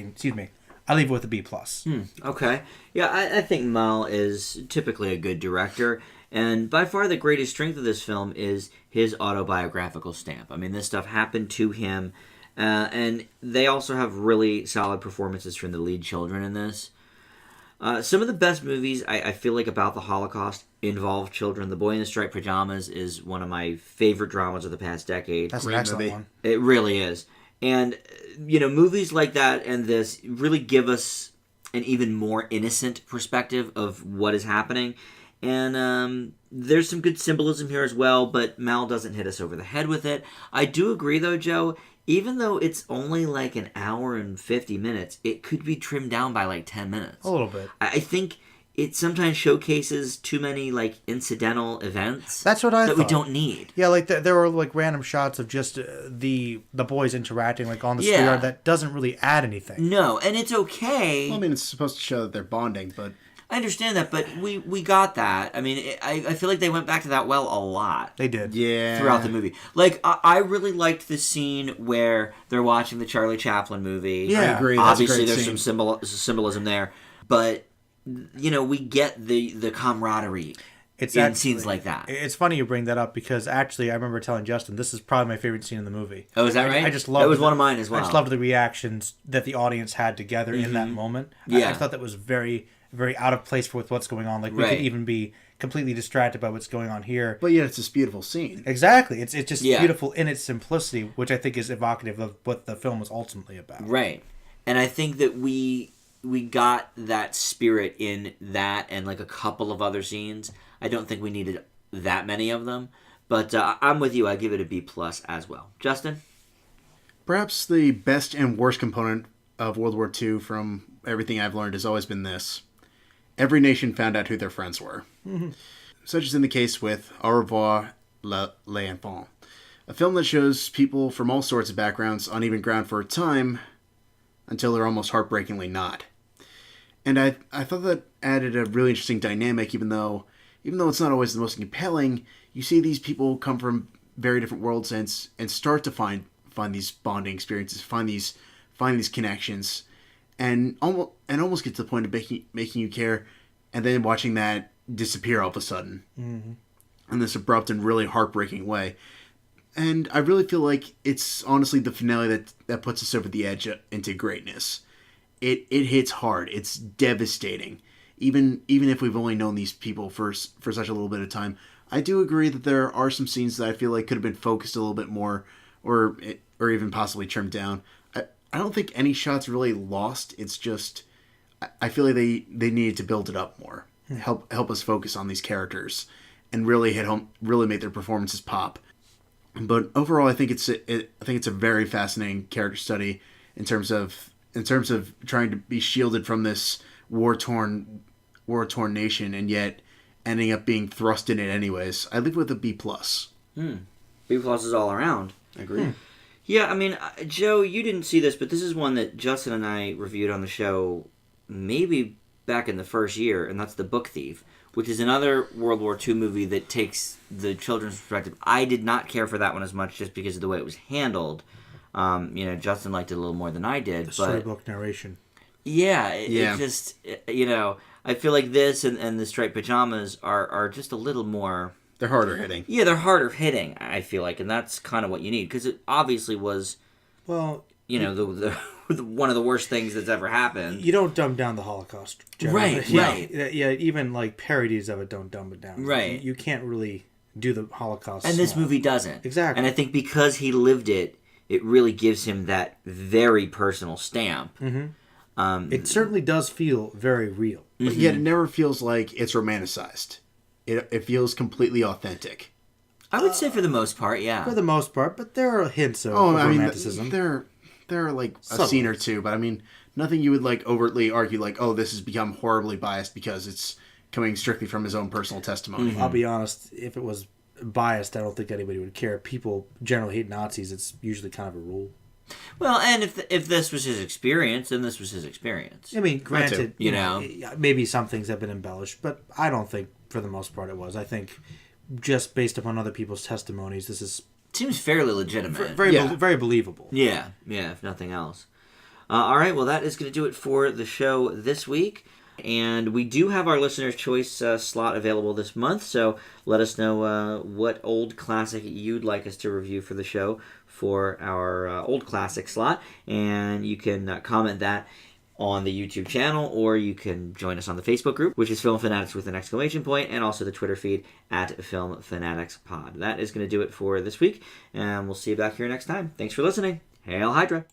leave it with a B plus. Okay. Yeah, I think Mal is typically a good director, and by far the greatest strength of this film is his autobiographical stamp. I mean, this stuff happened to him, and they also have really solid performances from the lead children in this. Some of the best movies I feel like about the Holocaust involve children. The Boy in the Striped Pajamas is one of my favorite dramas of the past decade. That's an excellent one. It really is. And, movies like that and this really give us an even more innocent perspective of what is happening. And there's some good symbolism here as well, but Mal doesn't hit us over the head with it. I do agree, though, Joe, even though it's only like an hour and 50 minutes, it could be trimmed down by like 10 minutes. A little bit. I think it sometimes showcases too many like incidental events. That's what I thought. We don't need. Yeah, like there were like random shots of just the boys interacting like on the schoolyard that doesn't really add anything. No, and it's okay. Well, I mean, it's supposed to show that they're bonding, but I understand that, but we got that. I mean, I feel like they went back to that well a lot. They did. yeah, Throughout the movie. Like, I really liked the scene where they're watching the Charlie Chaplin movie. Yeah. I agree. That's Obviously, a great there's scene. some symbolism there. But, we get the camaraderie in scenes like that. It's funny you bring that up, because actually I remember telling Justin this is probably my favorite scene in the movie. Oh, is that right? I just loved that was one of mine as well. I just loved the reactions that the audience had together in that moment. Yeah. I thought that was very, very out of place with what's going on. Like, we Right. could even be completely distracted by what's going on here. But yet it's this beautiful scene. Exactly. It's just beautiful in its simplicity, which I think is evocative of what the film was ultimately about. Right. And I think that we got that spirit in that and like a couple of other scenes. I don't think we needed that many of them. But I'm with you. I give it a B plus as well. Justin? Perhaps the best and worst component of World War II, from everything I've learned, has always been this. Every nation found out who their friends were. Such is in the case with Au Revoir Les Enfants, a film that shows people from all sorts of backgrounds on even ground for a time, until they're almost heartbreakingly not. And I thought that added a really interesting dynamic, even though it's not always the most compelling. You see these people come from very different worlds and start to find these bonding experiences, find these connections, and almost get to the point of making you care, and then watching that disappear all of a sudden in this abrupt and really heartbreaking way. And I really feel like it's honestly the finale that puts us over the edge into greatness. It hits hard. It's devastating. Even if we've only known these people for such a little bit of time. I do agree that there are some scenes that I feel like could have been focused a little bit more, or even possibly trimmed down. I don't think any shots really lost. It's just I feel like they needed to build it up more. Help us focus on these characters and really hit home, really make their performances pop. But overall, I think it's a very fascinating character study in terms of trying to be shielded from this war torn nation, and yet ending up being thrust in it anyways. I live with a B+. B pluses all around. Agreed. Yeah, I mean, Joe, you didn't see this, but this is one that Justin and I reviewed on the show maybe back in the first year, and that's The Book Thief, which is another World War II movie that takes the children's perspective. I did not care for that one as much just because of the way it was handled. Justin liked it a little more than I did. The storybook narration. Yeah, it just, I feel like this and the Striped Pajamas are just a little more... They're harder hitting. Yeah, they're harder hitting, I feel like, and that's kind of what you need, because it obviously was, well, the one of the worst things that's ever happened. You don't dumb down the Holocaust. Right. Yeah, even like parodies of it don't dumb it down. Right. You can't really do the Holocaust. And this movie doesn't. Exactly. And I think because he lived it, it really gives him that very personal stamp. Mm-hmm. It certainly does feel very real. But yet it never feels like it's romanticized. It feels completely authentic. I would say for the most part, yeah. For the most part, but there are hints of romanticism. There are like a scene or two, but I mean, nothing you would like overtly argue like, oh, this has become horribly biased because it's coming strictly from his own personal testimony. I'll be honest, if it was biased, I don't think anybody would care. People generally hate Nazis. It's usually kind of a rule. Well, and if this was his experience, then this was his experience. I mean, granted, you maybe some things have been embellished, but I don't think for the most part it was. I think just based upon other people's testimonies, this is... Seems fairly legitimate. Very believable. Yeah, if nothing else. All right, well, that is going to do it for the show this week. And we do have our Listener's Choice slot available this month, so let us know what old classic you'd like us to review for the show for our old classic slot. And you can comment that on the YouTube channel, or you can join us on the Facebook group, which is Film Fanatics with an exclamation point, and also the Twitter feed at Film Fanatics Pod. That is going to do it for this week, and we'll see you back here next time. Thanks for listening. Hail Hydra!